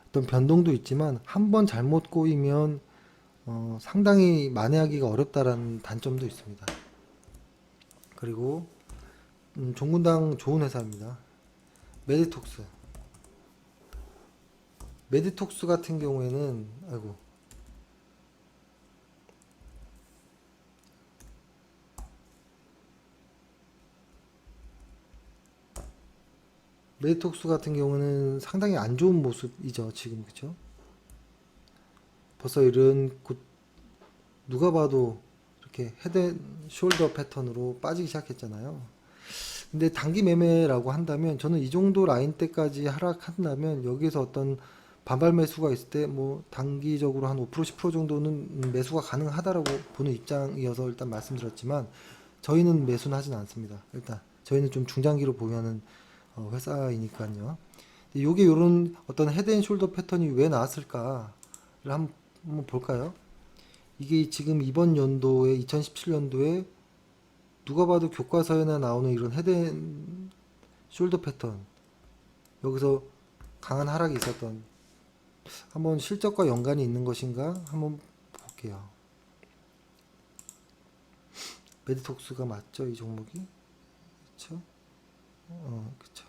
어떤 변동도 있지만 한 번 잘못 꼬이면 상당히 만회하기가 어렵다라는 단점도 있습니다. 그리고 종군당 좋은 회사입니다. 메디톡스. 메디톡스 같은 경우에는 메디톡스 같은 경우는 상당히 안 좋은 모습이죠, 지금. 그죠? 벌써 이런 누가 봐도 이렇게 헤드 숄더 패턴으로 빠지기 시작했잖아요. 근데 단기 매매라고 한다면 저는 이 정도 라인 때까지 하락한다면 여기서 어떤 반발 매수가 있을 때 뭐 단기적으로 한 5% 10% 정도는 매수가 가능하다라고 보는 입장이어서 일단 말씀드렸지만, 저희는 매수는 하진 않습니다. 일단 저희는 좀 중장기로 보유하는 회사이니까요. 요게 요런 어떤 헤드앤숄더 패턴이 왜 나왔을까를 한번 볼까요? 이게 지금 이번 연도에 2017년도에 누가 봐도 교과서에나 나오는 이런 헤드앤숄더 패턴, 여기서 강한 하락이 있었던, 한번 실적과 연관이 있는 것인가 한번 볼게요. 메디톡스가 맞죠? 이 종목이? 그쵸? 그쵸.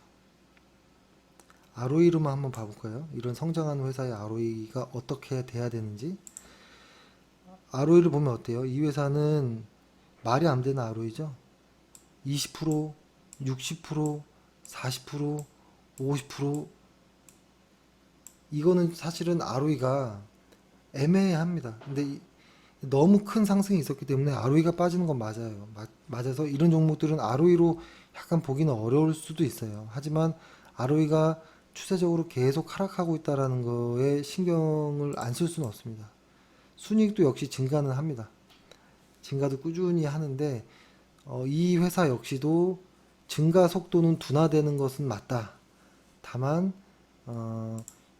ROE로만 한번 봐볼까요? 이런 성장하는 회사의 ROE가 어떻게 돼야 되는지. ROE를 보면 어때요? 이 회사는 말이 안 되는 ROE죠? 20%, 60%, 40%, 50%. 이거는 사실은 ROE가 애매합니다. 근데 너무 큰 상승이 있었기 때문에 ROE가 빠지는 건 맞아요. 맞아서 이런 종목들은 ROE로 약간 보기는 어려울 수도 있어요. 하지만 ROE가 추세적으로 계속 하락하고 있다라는 거에 신경을 안 쓸 수는 없습니다. 순이익도 역시 증가는 합니다. 증가도 꾸준히 하는데 이 회사 역시도 증가 속도는 둔화되는 것은 맞다. 다만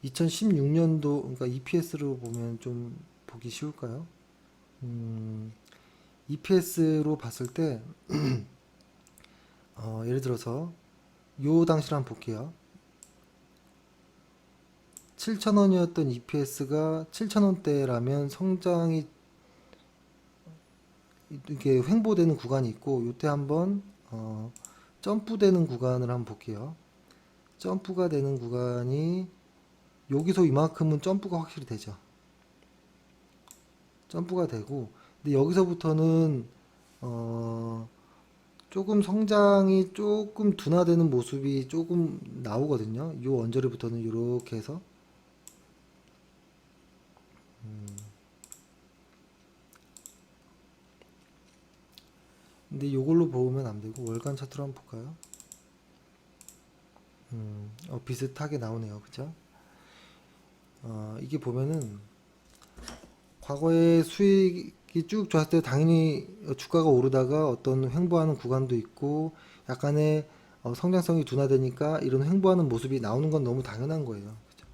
2016년도, 그러니까 EPS로 보면 좀 보기 쉬울까요? EPS로 봤을 때 예를 들어서 요 당시를 한번 볼게요. 7,000원이었던 EPS가 7,000원대라면 성장이 이렇게 횡보되는 구간이 있고, 요때 한번 점프되는 구간을 한번 볼게요. 점프가 되는 구간이 여기서 이만큼은 점프가 확실히 되죠. 점프가 되고, 근데 여기서부터는 조금 성장이 조금 둔화되는 모습이 조금 나오거든요. 요 언저리부터는 이렇게 해서. 근데 요걸로 보면 안 되고 월간 차트로 한번 볼까요? 비슷하게 나오네요. 그죠? 이게 보면은 과거에 수익이 쭉 좋았을 때 당연히 주가가 오르다가 어떤 횡보하는 구간도 있고 약간의 성장성이 둔화되니까 이런 횡보하는 모습이 나오는 건 너무 당연한 거예요. 그죠?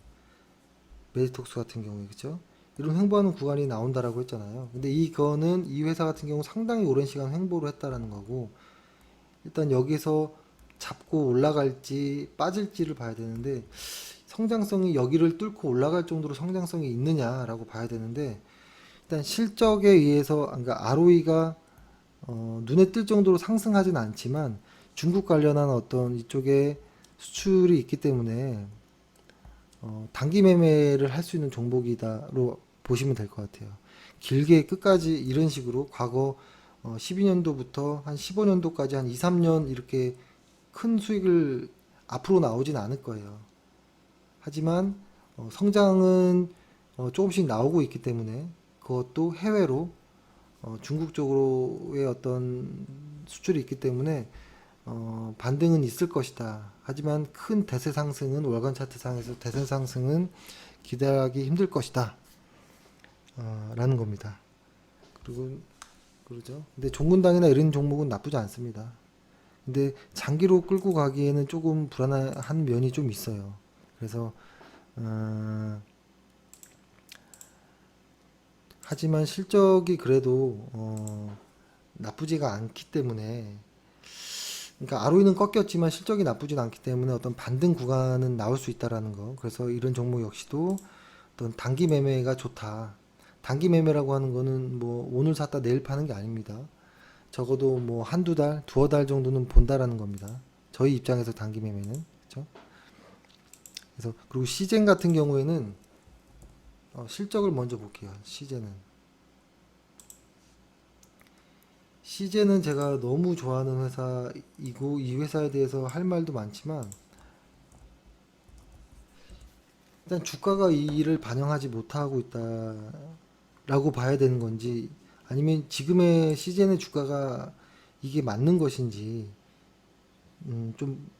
메디톡스 같은 경우에 그죠? 이런 횡보하는 구간이 나온다라고 했잖아요. 근데 이거는 이 회사 같은 경우 상당히 오랜 시간 횡보를 했다라는 거고, 일단 여기서 잡고 올라갈지 빠질지를 봐야 되는데, 성장성이 여기를 뚫고 올라갈 정도로 성장성이 있느냐라고 봐야 되는데, 일단 실적에 의해서, 그러니까 ROE가 눈에 띌 정도로 상승하진 않지만 중국 관련한 어떤 이쪽에 수출이 있기 때문에 단기 매매를 할 수 있는 종목이다로 보시면 될 것 같아요. 길게 끝까지 이런 식으로 과거 12년도부터 한 15년도까지 한 2, 3년 이렇게 큰 수익을 앞으로 나오진 않을 거예요. 하지만 성장은 조금씩 나오고 있기 때문에, 그것도 해외로 중국 쪽으로의 어떤 수출이 있기 때문에 반등은 있을 것이다. 하지만 큰 대세 상승은, 월간 차트상에서 대세 상승은 기대하기 힘들 것이다. 라는 겁니다. 그리고 그러죠. 근데 종근당이나 이런 종목은 나쁘지 않습니다. 근데 장기로 끌고 가기에는 조금 불안한 면이 좀 있어요. 그래서 하지만 실적이 그래도 나쁘지가 않기 때문에, 그러니까 ROE는 꺾였지만 실적이 나쁘진 않기 때문에 어떤 반등 구간은 나올 수 있다라는 거. 그래서 이런 종목 역시도 어떤 단기 매매가 좋다. 단기 매매라고 하는 거는 뭐 오늘 샀다 내일 파는 게 아닙니다. 적어도 뭐 한두 달, 두어 달 정도는 본다라는 겁니다. 저희 입장에서 단기 매매는. 그렇죠? 그래서 그리고 시젠 같은 경우에는 실적을 먼저 볼게요. 시젠은 제가 너무 좋아하는 회사이고 이 회사에 대해서 할 말도 많지만, 일단 주가가 이 일을 반영하지 못하고 있다라고 봐야 되는 건지, 아니면 지금의 시젠의 주가가 이게 맞는 것인지 좀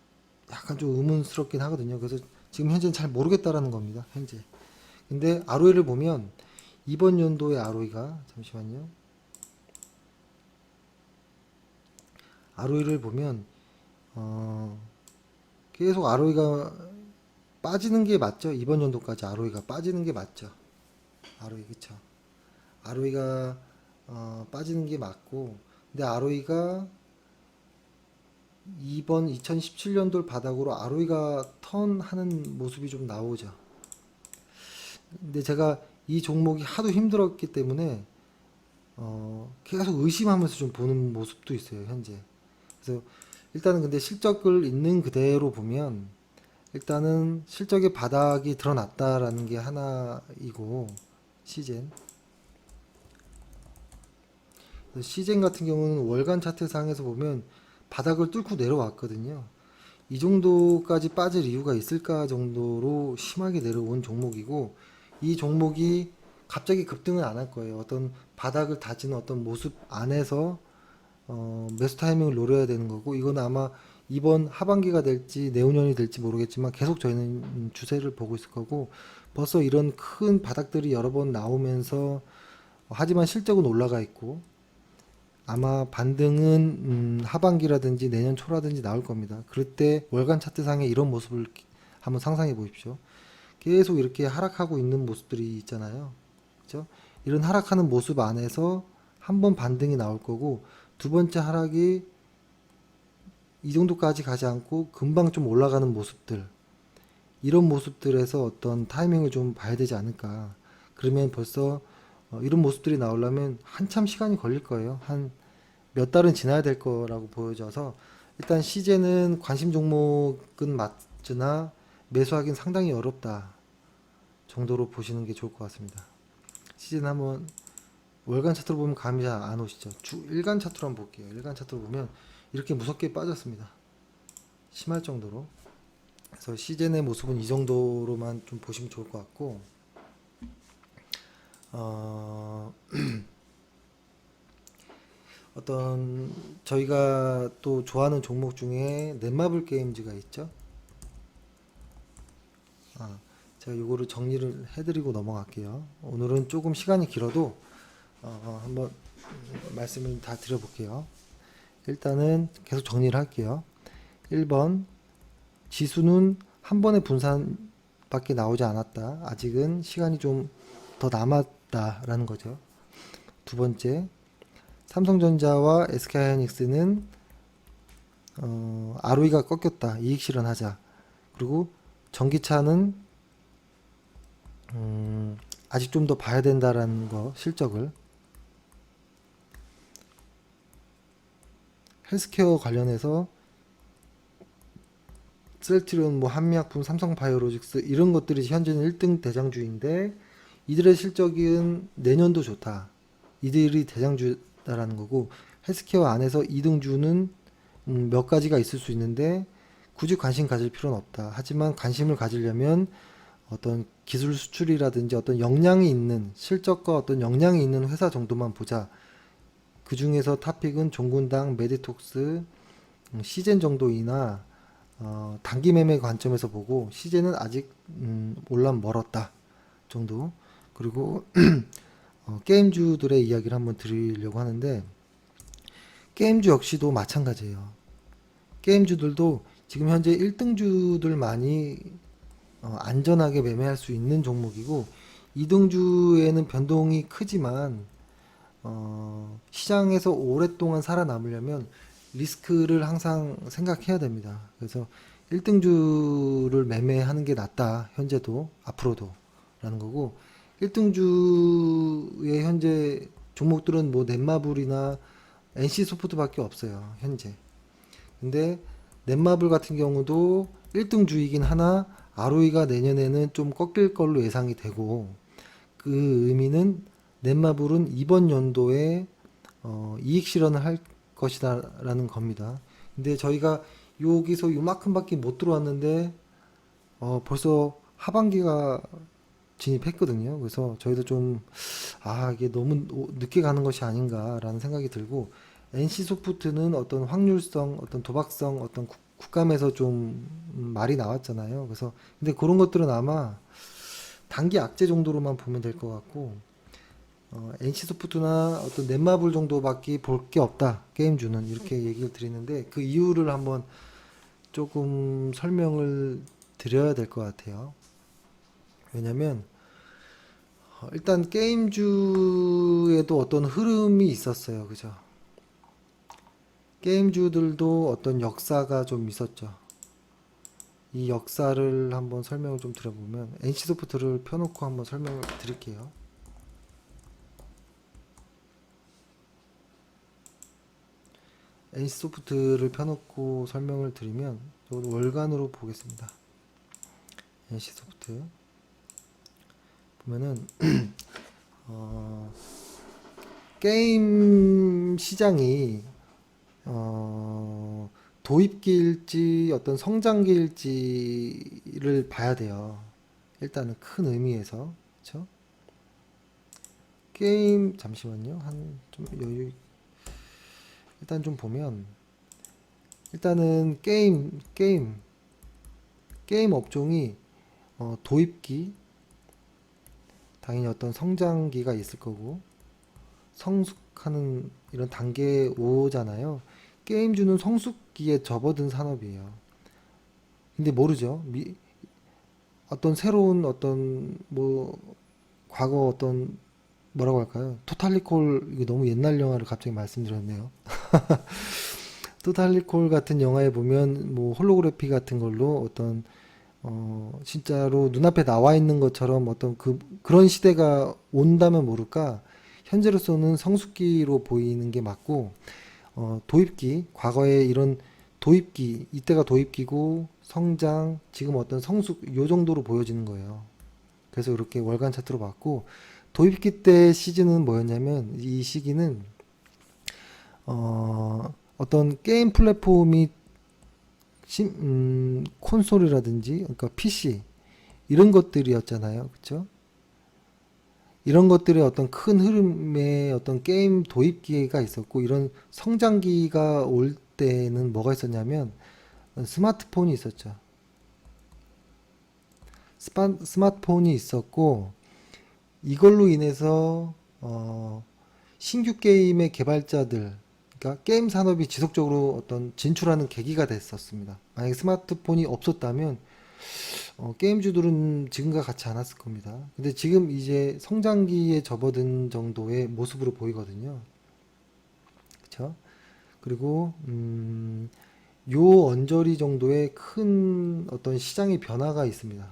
약간 좀 의문스럽긴 하거든요. 그래서 지금 현재는 잘 모르겠다라는 겁니다. 현재. 근데 ROE를 보면 이번 연도의 ROE가, 잠시만요. ROE를 보면 계속 ROE가 빠지는 게 맞죠? 이번 연도까지 ROE가 빠지는 게 맞죠? ROE 그쵸? ROE가 빠지는 게 맞고, 근데 ROE가 이번 2017년도를 바닥으로 ROE가 턴하는 모습이 좀 나오죠. 근데 제가 이 종목이 하도 힘들었기 때문에 계속 의심하면서 좀 보는 모습도 있어요, 현재. 그래서 일단은 근데 실적을 있는 그대로 보면 일단은 실적의 바닥이 드러났다라는 게 하나이고, 시젠. 시젠 같은 경우는 월간 차트상에서 보면 바닥을 뚫고 내려왔거든요. 이 정도까지 빠질 이유가 있을까 정도로 심하게 내려온 종목이고, 이 종목이 갑자기 급등은 안 할 거예요. 어떤 바닥을 다지는 어떤 모습 안에서 매수 타이밍을 노려야 되는 거고, 이건 아마 이번 하반기가 될지 내후년이 될지 모르겠지만 계속 저희는 추세를 보고 있을 거고, 벌써 이런 큰 바닥들이 여러 번 나오면서 하지만 실적은 올라가 있고, 아마 반등은 하반기라든지 내년 초라든지 나올 겁니다. 그럴 때 월간 차트상에 이런 모습을 한번 상상해 보십시오. 계속 이렇게 하락하고 있는 모습들이 있잖아요. 그죠? 이런 하락하는 모습 안에서 한 번 반등이 나올 거고, 두 번째 하락이 이 정도까지 가지 않고 금방 좀 올라가는 모습들, 이런 모습들에서 어떤 타이밍을 좀 봐야 되지 않을까. 그러면 벌써 이런 모습들이 나오려면 한참 시간이 걸릴 거예요. 한 몇 달은 지나야 될 거라고 보여져서, 일단 시제는 관심 종목은 맞으나 매수하기는 상당히 어렵다 정도로 보시는 게 좋을 것 같습니다. 시제는 한번 월간 차트로 보면 감이 잘 안 오시죠. 주 일간 차트로 한번 볼게요. 일간 차트로 보면 이렇게 무섭게 빠졌습니다. 심할 정도로. 그래서 시젠의 모습은 이 정도로만 좀 보시면 좋을 것 같고, 어, 어떤 저희가 또 좋아하는 종목 중에 넷마블 게임즈가 있죠. 제가 요거를 정리를 해드리고 넘어갈게요. 오늘은 조금 시간이 길어도 한번 말씀을 다 드려볼게요. 일단은 계속 정리를 할게요. 1번 지수는 한 번의 분산밖에 나오지 않았다. 아직은 시간이 좀 더 남았다라는 거죠. 두 번째, 삼성전자와 SK하이닉스는 ROE가 꺾였다. 이익 실현하자. 그리고 전기차는 아직 좀 더 봐야 된다라는 거, 실적을. 헬스케어 관련해서 셀트리온, 뭐 한미약품, 삼성바이오로직스 이런 것들이 현재는 1등 대장주인데, 이들의 실적은 내년도 좋다. 이들이 대장주다라는 거고, 헬스케어 안에서 2등주는 몇 가지가 있을 수 있는데 굳이 관심 가질 필요는 없다. 하지만 관심을 가지려면 어떤 기술 수출이라든지 어떤 역량이 있는, 실적과 어떤 역량이 있는 회사 정도만 보자. 그 중에서 탑픽은 종군당, 메디톡스, 시젠 정도이나 단기 매매 관점에서 보고, 시젠은 아직 올라면 멀었다 정도. 그리고 게임주들의 이야기를 한번 드리려고 하는데, 게임주 역시도 마찬가지예요. 게임주들도 지금 현재 1등주들만이 안전하게 매매할 수 있는 종목이고, 2등주에는 변동이 크지만 시장에서 오랫동안 살아남으려면 리스크를 항상 생각해야 됩니다. 그래서 1등주를 매매하는 게 낫다. 현재도 앞으로도 라는 거고, 1등주의 현재 종목들은 뭐 넷마블이나 NC소프트밖에 없어요, 현재. 근데 넷마블 같은 경우도 1등주이긴 하나 ROE가 내년에는 좀 꺾일 걸로 예상이 되고, 그 의미는 넷마블은 이번 연도에 이익 실현을 할 것이다라는 겁니다. 근데 저희가 여기서 요만큼밖에 못 들어왔는데 벌써 하반기가 진입했거든요. 그래서 저희도 좀 이게 너무 늦게 가는 것이 아닌가라는 생각이 들고, NC소프트는 어떤 확률성, 어떤 도박성, 어떤 국감에서 좀 말이 나왔잖아요. 그래서 근데 그런 것들은 아마 단기 악재 정도로만 보면 될 것 같고, NC소프트나 어떤 넷마블 정도밖에 볼 게 없다. 게임주는 이렇게 얘기를 드리는데, 그 이유를 한번 조금 설명을 드려야 될 것 같아요. 왜냐면 일단 게임주에도 어떤 흐름이 있었어요. 그죠? 게임주들도 어떤 역사가 좀 있었죠. 이 역사를 한번 설명을 좀 드려보면 NC소프트를 펴놓고 한번 설명을 드릴게요. NC소프트를 펴놓고 설명을 드리면 저도 월간으로 보겠습니다. NC소프트 보면은 게임 시장이 어, 도입기일지 어떤 성장기일지를 봐야 돼요. 일단은 큰 의미에서 그렇죠? 게임 잠시만요. 한 좀 여유 일단 좀 보면 일단은 게임 업종이 도입기 당연히 어떤 성장기가 있을 거고 성숙하는 이런 단계에 오잖아요. 게임주는 성숙기에 접어든 산업이에요. 근데 모르죠. 어떤 새로운 어떤 뭐 과거 어떤 뭐라고 할까요? 토탈리콜 이거 너무 옛날 영화를 갑자기 말씀드렸네요. 토탈리콜 같은 영화에 보면 뭐 홀로그래피 같은 걸로 어떤 진짜로 눈앞에 나와 있는 것처럼 어떤 그런 시대가 온다면 모를까 현재로서는 성숙기로 보이는 게 맞고 도입기 과거에 이런 도입기 이때가 도입기고 성장 지금 어떤 성숙 요 정도로 보여지는 거예요. 그래서 이렇게 월간 차트로 봤고 도입기 때 시즌은 뭐였냐면 이 시기는 어떤 게임 플랫폼이 콘솔이라든지 그러니까 PC 이런 것들이었잖아요. 그쵸? 이런 것들의 어떤 큰 흐름의 어떤 게임 도입기가 있었고 이런 성장기가 올 때는 뭐가 있었냐면 스마트폰이 있었죠. 스마트폰이 있었고 이걸로 인해서 신규 게임의 개발자들 그러니까 게임 산업이 지속적으로 어떤 진출하는 계기가 됐었습니다. 만약에 스마트폰이 없었다면 게임주들은 지금과 같지 않았을 겁니다. 근데 지금 이제 성장기에 접어든 정도의 모습으로 보이거든요. 그쵸? 그리고 요 언저리 정도의 큰 어떤 시장의 변화가 있습니다.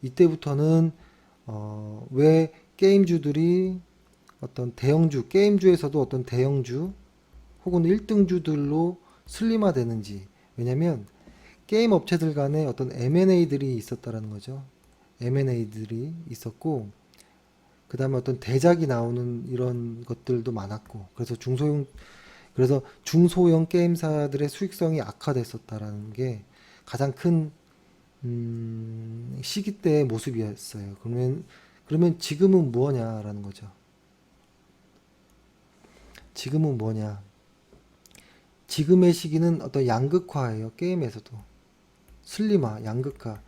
이때부터는 왜 게임주들이 어떤 대형주, 게임주에서도 어떤 대형주 혹은 1등주들로 슬림화되는지. 왜냐면 게임 업체들 간에 어떤 M&A들이 있었다라는 거죠. M&A들이 있었고, 그 다음에 어떤 대작이 나오는 이런 것들도 많았고, 그래서 중소형 게임사들의 수익성이 악화됐었다라는 게 가장 큰, 시기 때의 모습이었어요. 그러면 지금은 뭐냐라는 거죠. 지금은 뭐냐. 지금의 시기는 어떤 양극화예요. 게임에서도. 슬림화, 양극화.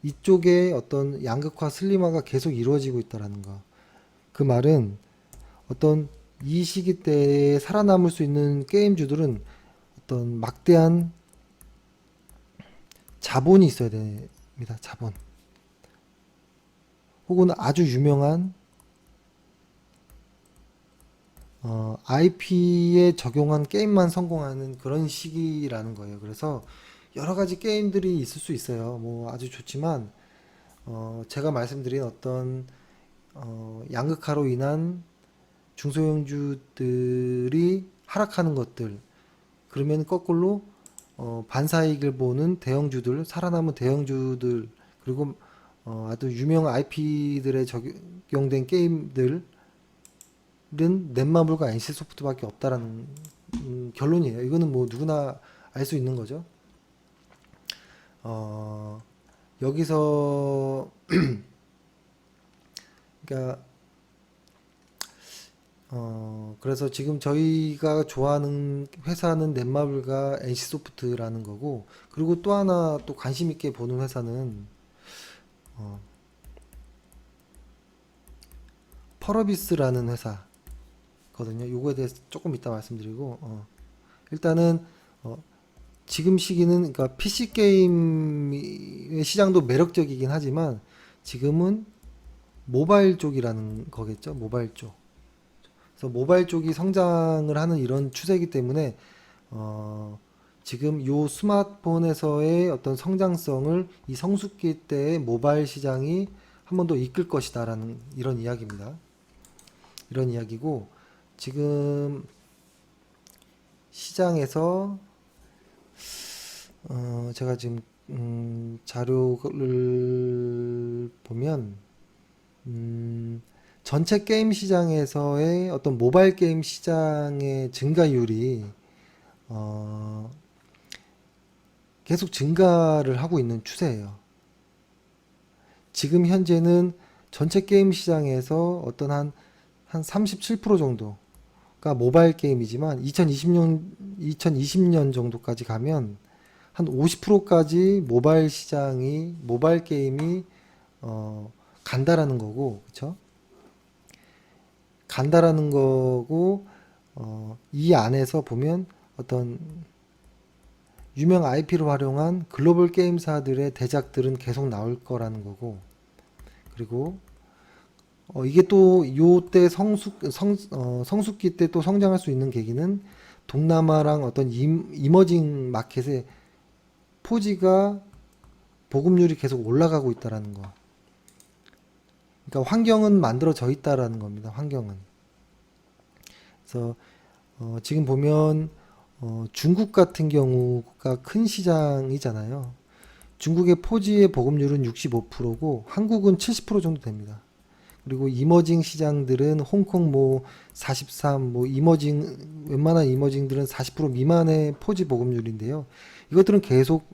이쪽에 어떤 양극화, 슬림화가 계속 이루어지고 있다라는 거. 그 말은 어떤 이 시기 때에 살아남을 수 있는 게임주들은 어떤 막대한 자본이 있어야 됩니다. 자본. 혹은 아주 유명한 IP에 적용한 게임만 성공하는 그런 시기라는 거예요. 그래서 여러 가지 게임들이 있을 수 있어요. 뭐 아주 좋지만 제가 말씀드린 어떤 양극화로 인한 중소형주들이 하락하는 것들 그러면 거꾸로 반사이익을 보는 대형주들 살아남은 대형주들 그리고 아주 유명 IP들에 적용된 게임들은 넷마블과 NC소프트밖에 없다라는 결론이에요. 이거는 뭐 누구나 알 수 있는 거죠. 여기서 그러니까 그래서 지금 저희가 좋아하는 회사는 넷마블과 NC소프트라는 거고, 그리고 또 하나 또 관심 있게 보는 회사는, 펄어비스라는 회사거든요. 요거에 대해서 조금 이따 말씀드리고, 일단은, 어, 지금 시기는 그러니까 PC 게임의 시장도 매력적이긴 하지만 지금은 모바일 쪽이라는 거겠죠. 모바일 쪽. 그래서 모바일 쪽이 성장을 하는 이런 추세이기 때문에 어, 지금 요 스마트폰에서의 어떤 성장성을 이 성숙기 때의 모바일 시장이 한 번 더 이끌 것이다라는 이런 이야기입니다. 이런 이야기고 지금 시장에서 제가 지금 자료를 보면 전체 게임 시장에서의 어떤 모바일 게임 시장의 증가율이 어, 계속 증가를 하고 있는 추세예요. 지금 현재는 전체 게임 시장에서 어떤 한 37% 정도가 모바일 게임이지만 2020년 정도까지 가면 한 50%까지 모바일 게임이 간다라는 거고, 그쵸? 간다라는 거고, 이 안에서 보면 어떤 유명 IP를 활용한 글로벌 게임사들의 대작들은 계속 나올 거라는 거고, 그리고 이게 또 요때 성숙기 때 또 성장할 수 있는 계기는 동남아랑 어떤 이머징 마켓의 포지가 보급률이 계속 올라가고 있다라는 거. 그러니까 환경은 만들어져 있다라는 겁니다. 환경은. 그래서 지금 보면 중국 같은 경우가 큰 시장이잖아요. 중국의 포지의 보급률은 65%고 한국은 70% 정도 됩니다. 그리고 이머징 시장들은 홍콩 뭐 43, 뭐 웬만한 이머징들은 40% 미만의 포지 보급률인데요. 이것들은 계속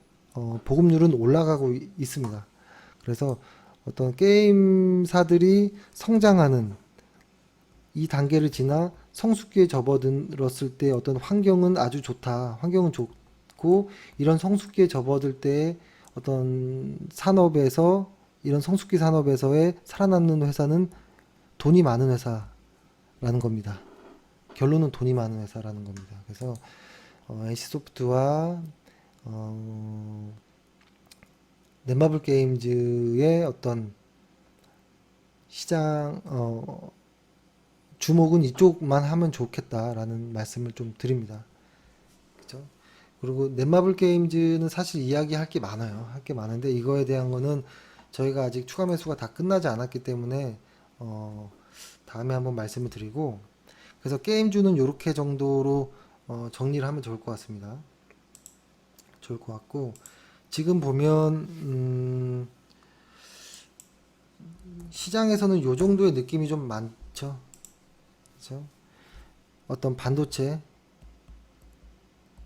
보급률은 올라가고 있습니다. 그래서 어떤 게임사들이 성장하는 이 단계를 지나 성숙기에 접어들었을 때 어떤 환경은 아주 좋다. 환경은 좋고 이런 성숙기에 접어들 때 어떤 산업에서 이런 성숙기 산업에서의 살아남는 회사는 돈이 많은 회사라는 겁니다. 결론은 돈이 많은 회사라는 겁니다. 그래서 NC소프트와 넷마블 게임즈의 어떤 시장 주목은 이쪽만 하면 좋겠다라는 말씀을 좀 드립니다. 그죠? 그리고 넷마블 게임즈는 사실 이야기할 게 많아요. 할 게 많은데 이거에 대한 거는 저희가 아직 추가 매수가 다 끝나지 않았기 때문에 다음에 한번 말씀을 드리고 그래서 게임주는 이렇게 정도로 정리를 하면 좋을 것 같습니다. 좋을 것 같고 지금 보면 시장에서는 요 정도의 느낌이 좀 많죠. 그렇죠? 어떤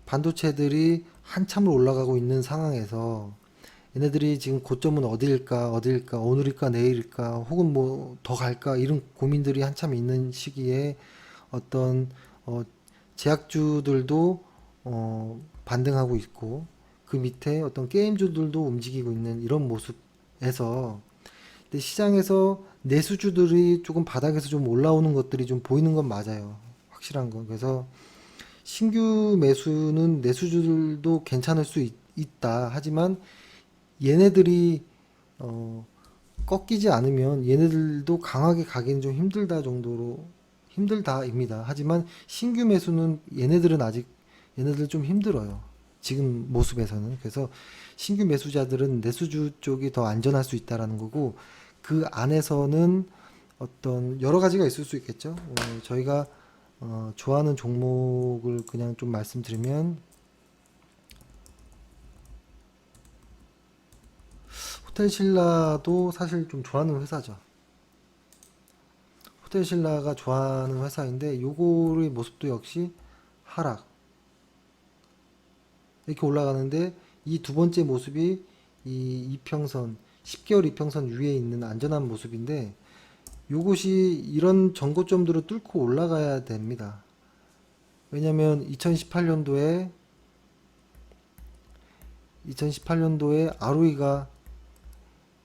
반도체들이 한참을 올라가고 있는 상황에서 얘네들이 지금 고점은 어디일까, 오늘일까, 내일일까, 혹은 뭐 더 갈까, 이런 고민들이 한참 있는 시기에 어떤, 제약주들도, 반등하고 있고, 그 밑에 어떤 게임주들도 움직이고 있는 이런 모습에서, 근데 시장에서 내수주들이 조금 바닥에서 좀 올라오는 것들이 좀 보이는 건 맞아요. 확실한 건. 그래서 신규 매수는 내수주들도 괜찮을 수 있다. 하지만 얘네들이 꺾이지 않으면 얘네들도 강하게 가기는 좀 힘들다 정도로 힘들다입니다. 하지만 신규 매수는 얘네들 좀 힘들어요. 지금 모습에서는. 그래서 신규 매수자들은 내수주 쪽이 더 안전할 수 있다라는 거고 그 안에서는 어떤 여러 가지가 있을 수 있겠죠. 저희가 좋아하는 종목을 그냥 좀 말씀드리면 호텔신라도 사실 좀 좋아하는 회사죠. 호텔신라가 좋아하는 회사인데 요거의 모습도 역시 하락 이렇게 올라가는데 이 두 번째 모습이 이 이평선 10개월 이평선 위에 있는 안전한 모습인데 요것이 이런 전고점들을 뚫고 올라가야 됩니다. 왜냐면 2018년도에 ROE가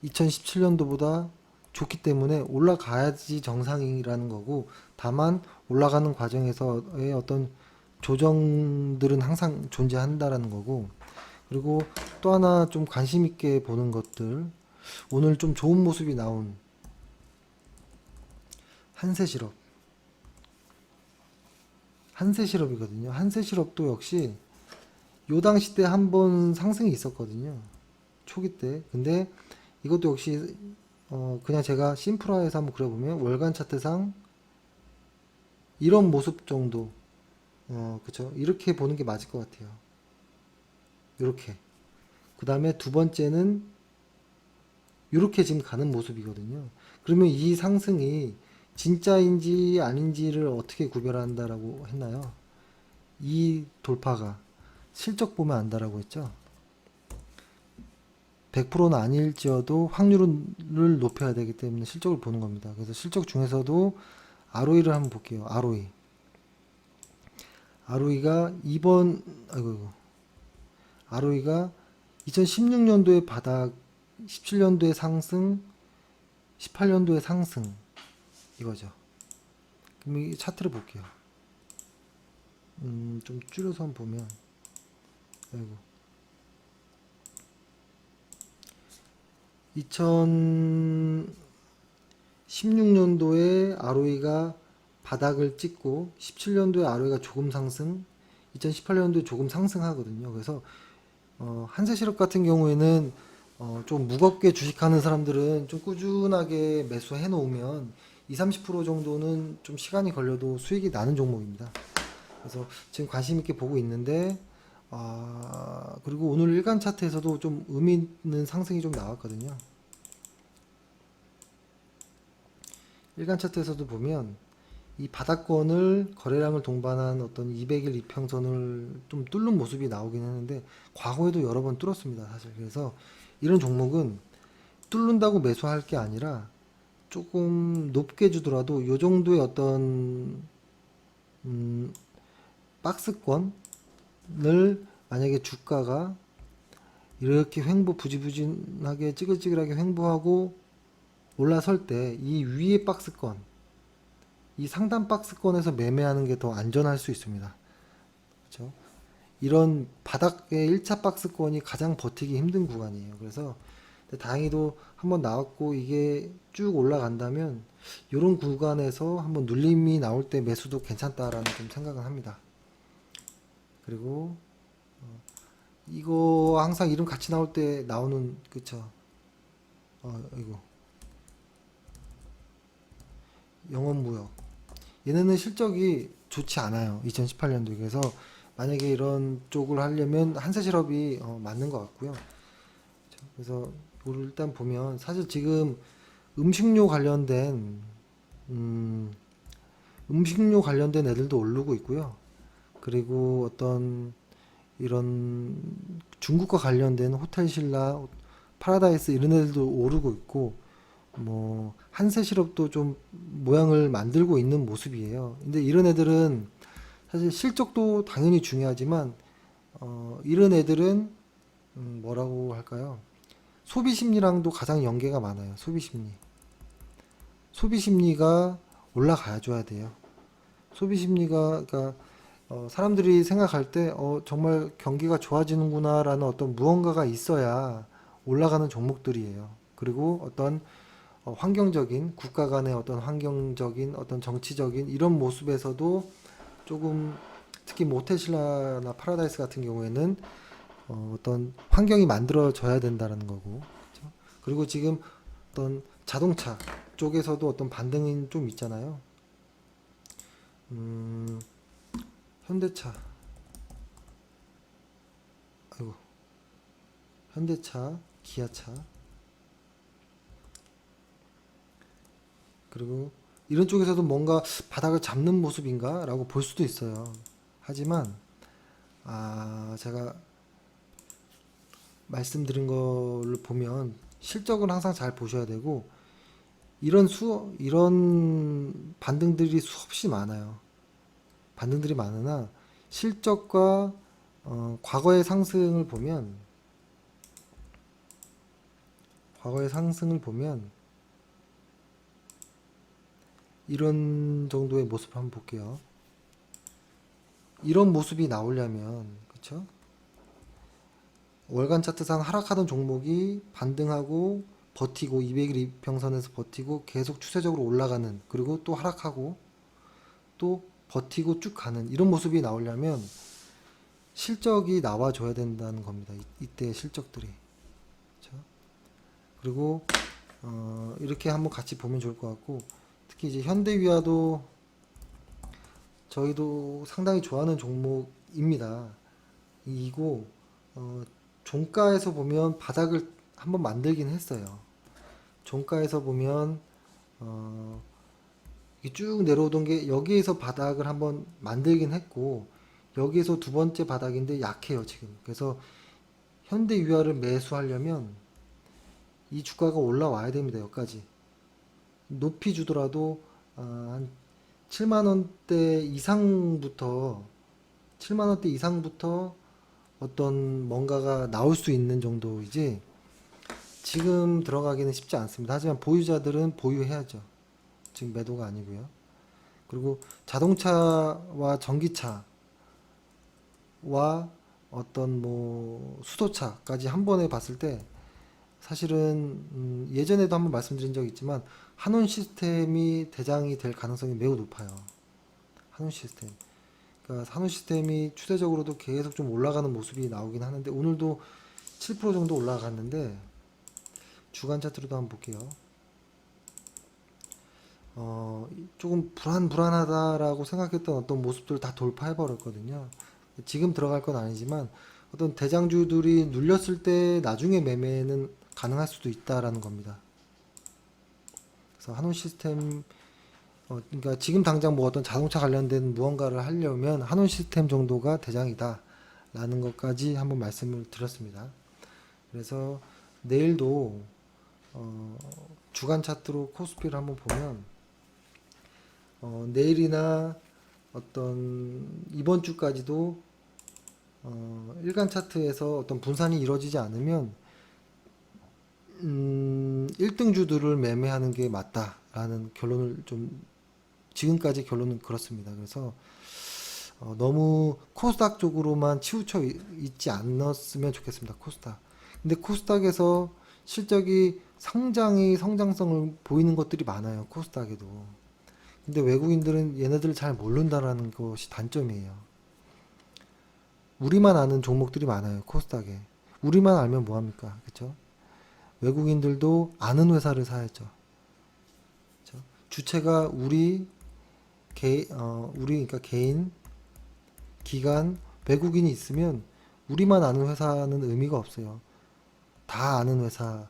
2017년도보다 좋기 때문에 올라가야지 정상이라는 거고 다만 올라가는 과정에서의 어떤 조정들은 항상 존재한다라는 거고, 그리고 또 하나 좀 관심 있게 보는 것들, 오늘 좀 좋은 모습이 나온 한세실업. 한세실업이거든요. 한세실업도 역시 요 당시 때 한 번 상승이 있었거든요. 초기 때. 근데 이것도 역시 그냥 제가 심플화해서 한번 그려보면 월간 차트상 이런 모습 정도, 그쵸, 이렇게 보는 게 맞을 것 같아요. 이렇게. 그 다음에 두 번째는 이렇게 지금 가는 모습이거든요. 그러면 이 상승이 진짜인지 아닌지를 어떻게 구별한다라고 했나요? 이 돌파가 실적 보면 안다라고 했죠. 100%는 아닐지어도 확률을 높여야 되기 때문에 실적을 보는 겁니다. 그래서 실적 중에서도 ROE를 한번 볼게요. ROE. ROE가 ROE가 2016년도에 바닥, 17년도에 상승, 18년도에 상승, 이거죠. 그럼 이 차트를 볼게요. 좀 줄여서 한번 보면, 아이고. 2016년도에 ROE가 바닥을 찍고 17년도에 ROE가 조금 상승, 2018년도에 조금 상승하거든요. 그래서 한세실업 같은 경우에는 좀 무겁게 주식하는 사람들은 좀 꾸준하게 매수해 놓으면 20-30% 정도는 좀 시간이 걸려도 수익이 나는 종목입니다. 그래서 지금 관심 있게 보고 있는데, 그리고 오늘 일간 차트에서도 좀 의미 있는 상승이 좀 나왔거든요. 일간 차트에서도 보면 이 바닥권을 거래량을 동반한 어떤 200일 이평선을 좀 뚫는 모습이 나오긴 하는데 과거에도 여러 번 뚫었습니다, 사실. 그래서 이런 종목은 뚫는다고 매수할 게 아니라 조금 높게 주더라도 이 정도의 어떤 박스권을, 만약에 주가가 이렇게 부지부진하게 찌글찌글하게 횡보하고 올라설 때 이 위에 박스권, 이 상단 박스권에서 매매하는 게 더 안전할 수 있습니다. 그렇죠? 이런 바닥의 1차 박스권이 가장 버티기 힘든 구간이에요. 그래서 다행히도 한번 나왔고 이게 쭉 올라간다면 이런 구간에서 한번 눌림이 나올 때 매수도 괜찮다라는 좀 생각을 합니다. 그리고 이거 항상 이름 같이 나올 때 나오는, 그쵸, 이거 영업무역, 얘네는 실적이 좋지 않아요. 2018년도에. 그래서 만약에 이런 쪽을 하려면 한세실업이 맞는 것 같고요. 그래서 이걸 일단 보면 사실 지금 음식료 관련된 음, 음식료 관련된 애들도 오르고 있고요. 그리고 어떤 이런 중국과 관련된 호텔신라, 파라다이스 이런 애들도 오르고 있고, 뭐 한세실업도 좀 모양을 만들고 있는 모습이에요. 근데 이런 애들은 사실 실적도 당연히 중요하지만 이런 애들은 뭐라고 할까요? 소비 심리랑도 가장 연계가 많아요. 소비 심리. 소비 심리가 올라가 줘야 돼요. 소비 심리가, 그러니까 사람들이 생각할 때 정말 경기가 좋아지는구나라는 어떤 무언가가 있어야 올라가는 종목들이에요. 그리고 어떤 환경적인, 국가 간의 어떤 환경적인, 어떤 정치적인 이런 모습에서도 조금, 특히 모테슬라나 파라다이스 같은 경우에는 어떤 환경이 만들어져야 된다는 거고, 그렇죠? 그리고 지금 어떤 자동차 쪽에서도 어떤 반등이 좀 있잖아요. 음, 현대차, 아이고, 현대차, 기아차, 그리고 이런 쪽에서도 뭔가 바닥을 잡는 모습인가? 라고 볼 수도 있어요. 하지만, 제가 말씀드린 거를 보면 실적은 항상 잘 보셔야 되고, 이런 반등들이 수없이 많아요. 반등들이 많으나, 실적과 과거의 상승을 보면, 과거의 상승을 보면, 이런 정도의 모습을 한번 볼게요. 이런 모습이 나오려면 그쵸? 월간 차트상 하락하던 종목이 반등하고 버티고 200일 이평선에서 버티고 계속 추세적으로 올라가는, 그리고 또 하락하고 또 버티고 쭉 가는 이런 모습이 나오려면 실적이 나와줘야 된다는 겁니다. 이때 실적들이. 그쵸? 그리고 이렇게 한번 같이 보면 좋을 것 같고, 특히 이제 현대위아도 저희도 상당히 좋아하는 종목입니다. 이고 종가에서 보면 바닥을 한번 만들긴 했어요. 종가에서 보면 이게 쭉 내려오던 게 여기에서 바닥을 한번 만들긴 했고, 여기에서 두 번째 바닥인데 약해요 지금. 그래서 현대유아를 매수하려면 이 주가가 올라와야 됩니다. 여기까지 높이 주더라도 한 7만 원대 이상부터 7만 원대 이상부터 어떤 뭔가가 나올 수 있는 정도이지 지금 들어가기는 쉽지 않습니다. 하지만 보유자들은 보유해야죠. 지금 매도가 아니고요. 그리고 자동차와 전기차와 어떤 뭐 수소차까지 한 번에 봤을 때 사실은 예전에도 한번 말씀드린 적이 있지만 한원 시스템이 대장이 될 가능성이 매우 높아요. 한원 시스템. 그러니까 한원 시스템이 추세적으로도 계속 좀 올라가는 모습이 나오긴 하는데 오늘도 7% 정도 올라갔는데 주간 차트로도 한번 볼게요. 조금 불안하다라고 생각했던 어떤 모습들을 다 돌파해 버렸거든요. 지금 들어갈 건 아니지만 어떤 대장주들이 눌렸을 때 나중에 매매는 가능할 수도 있다라는 겁니다. 그래서 한원 시스템 그러니까 지금 당장 뭐 어떤 자동차 관련된 무언가를 하려면 한원 시스템 정도가 대장이다라는 것까지 한번 말씀을 드렸습니다. 그래서 내일도 주간 차트로 코스피를 한번 보면 내일이나 어떤 이번 주까지도 일간 차트에서 어떤 분산이 이루어지지 않으면 1등주들을 매매하는 게 맞다라는 결론을 좀 지금까지 결론은 그렇습니다. 그래서 너무 코스닥 쪽으로만 치우쳐 있지 않았으면 좋겠습니다. 코스닥. 근데 코스닥에서 실적이 상당히 성장성을 보이는 것들이 많아요. 코스닥에도. 근데 외국인들은 얘네들을 잘 모른다라는 것이 단점이에요. 우리만 아는 종목들이 많아요. 코스닥에. 우리만 알면 뭐합니까? 그쵸? 외국인들도 아는 회사를 사야죠. 그쵸? 주체가 우리 그러니까 개인, 기관, 외국인이 있으면 우리만 아는 회사는 의미가 없어요. 다 아는 회사,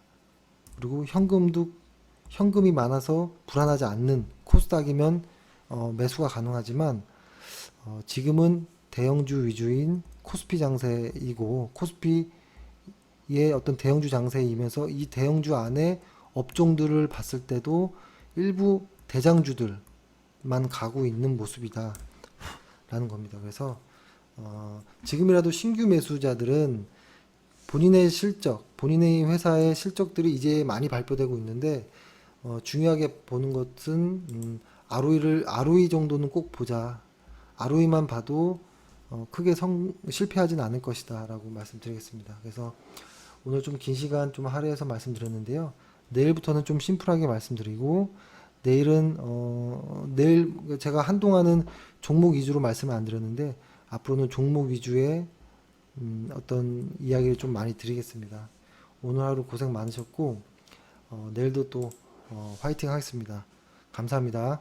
그리고 현금이 많아서 불안하지 않는 코스닥이면 매수가 가능하지만 지금은 대형주 위주인 코스피 장세이고 코스피의 어떤 대형주 장세이면서 이 대형주 안에 업종들을 봤을 때도 일부 대장주들만 가고 있는 모습이다 라는 겁니다. 그래서 지금이라도 신규 매수자들은 본인의 실적, 본인의 회사의 실적들이 이제 많이 발표되고 있는데 중요하게 보는 것은 ROE 정도는 꼭 보자. ROE만 봐도 크게 실패하진 않을 것이다 라고 말씀드리겠습니다. 그래서 오늘 좀 긴 시간 좀 할애해서 말씀드렸는데요. 내일부터는 좀 심플하게 말씀드리고 내일은 내일 제가 한동안은 종목 위주로 말씀을 안 드렸는데 앞으로는 종목 위주의 어떤 이야기를 좀 많이 드리겠습니다. 오늘 하루 고생 많으셨고 내일도 또 화이팅 하겠습니다. 감사합니다.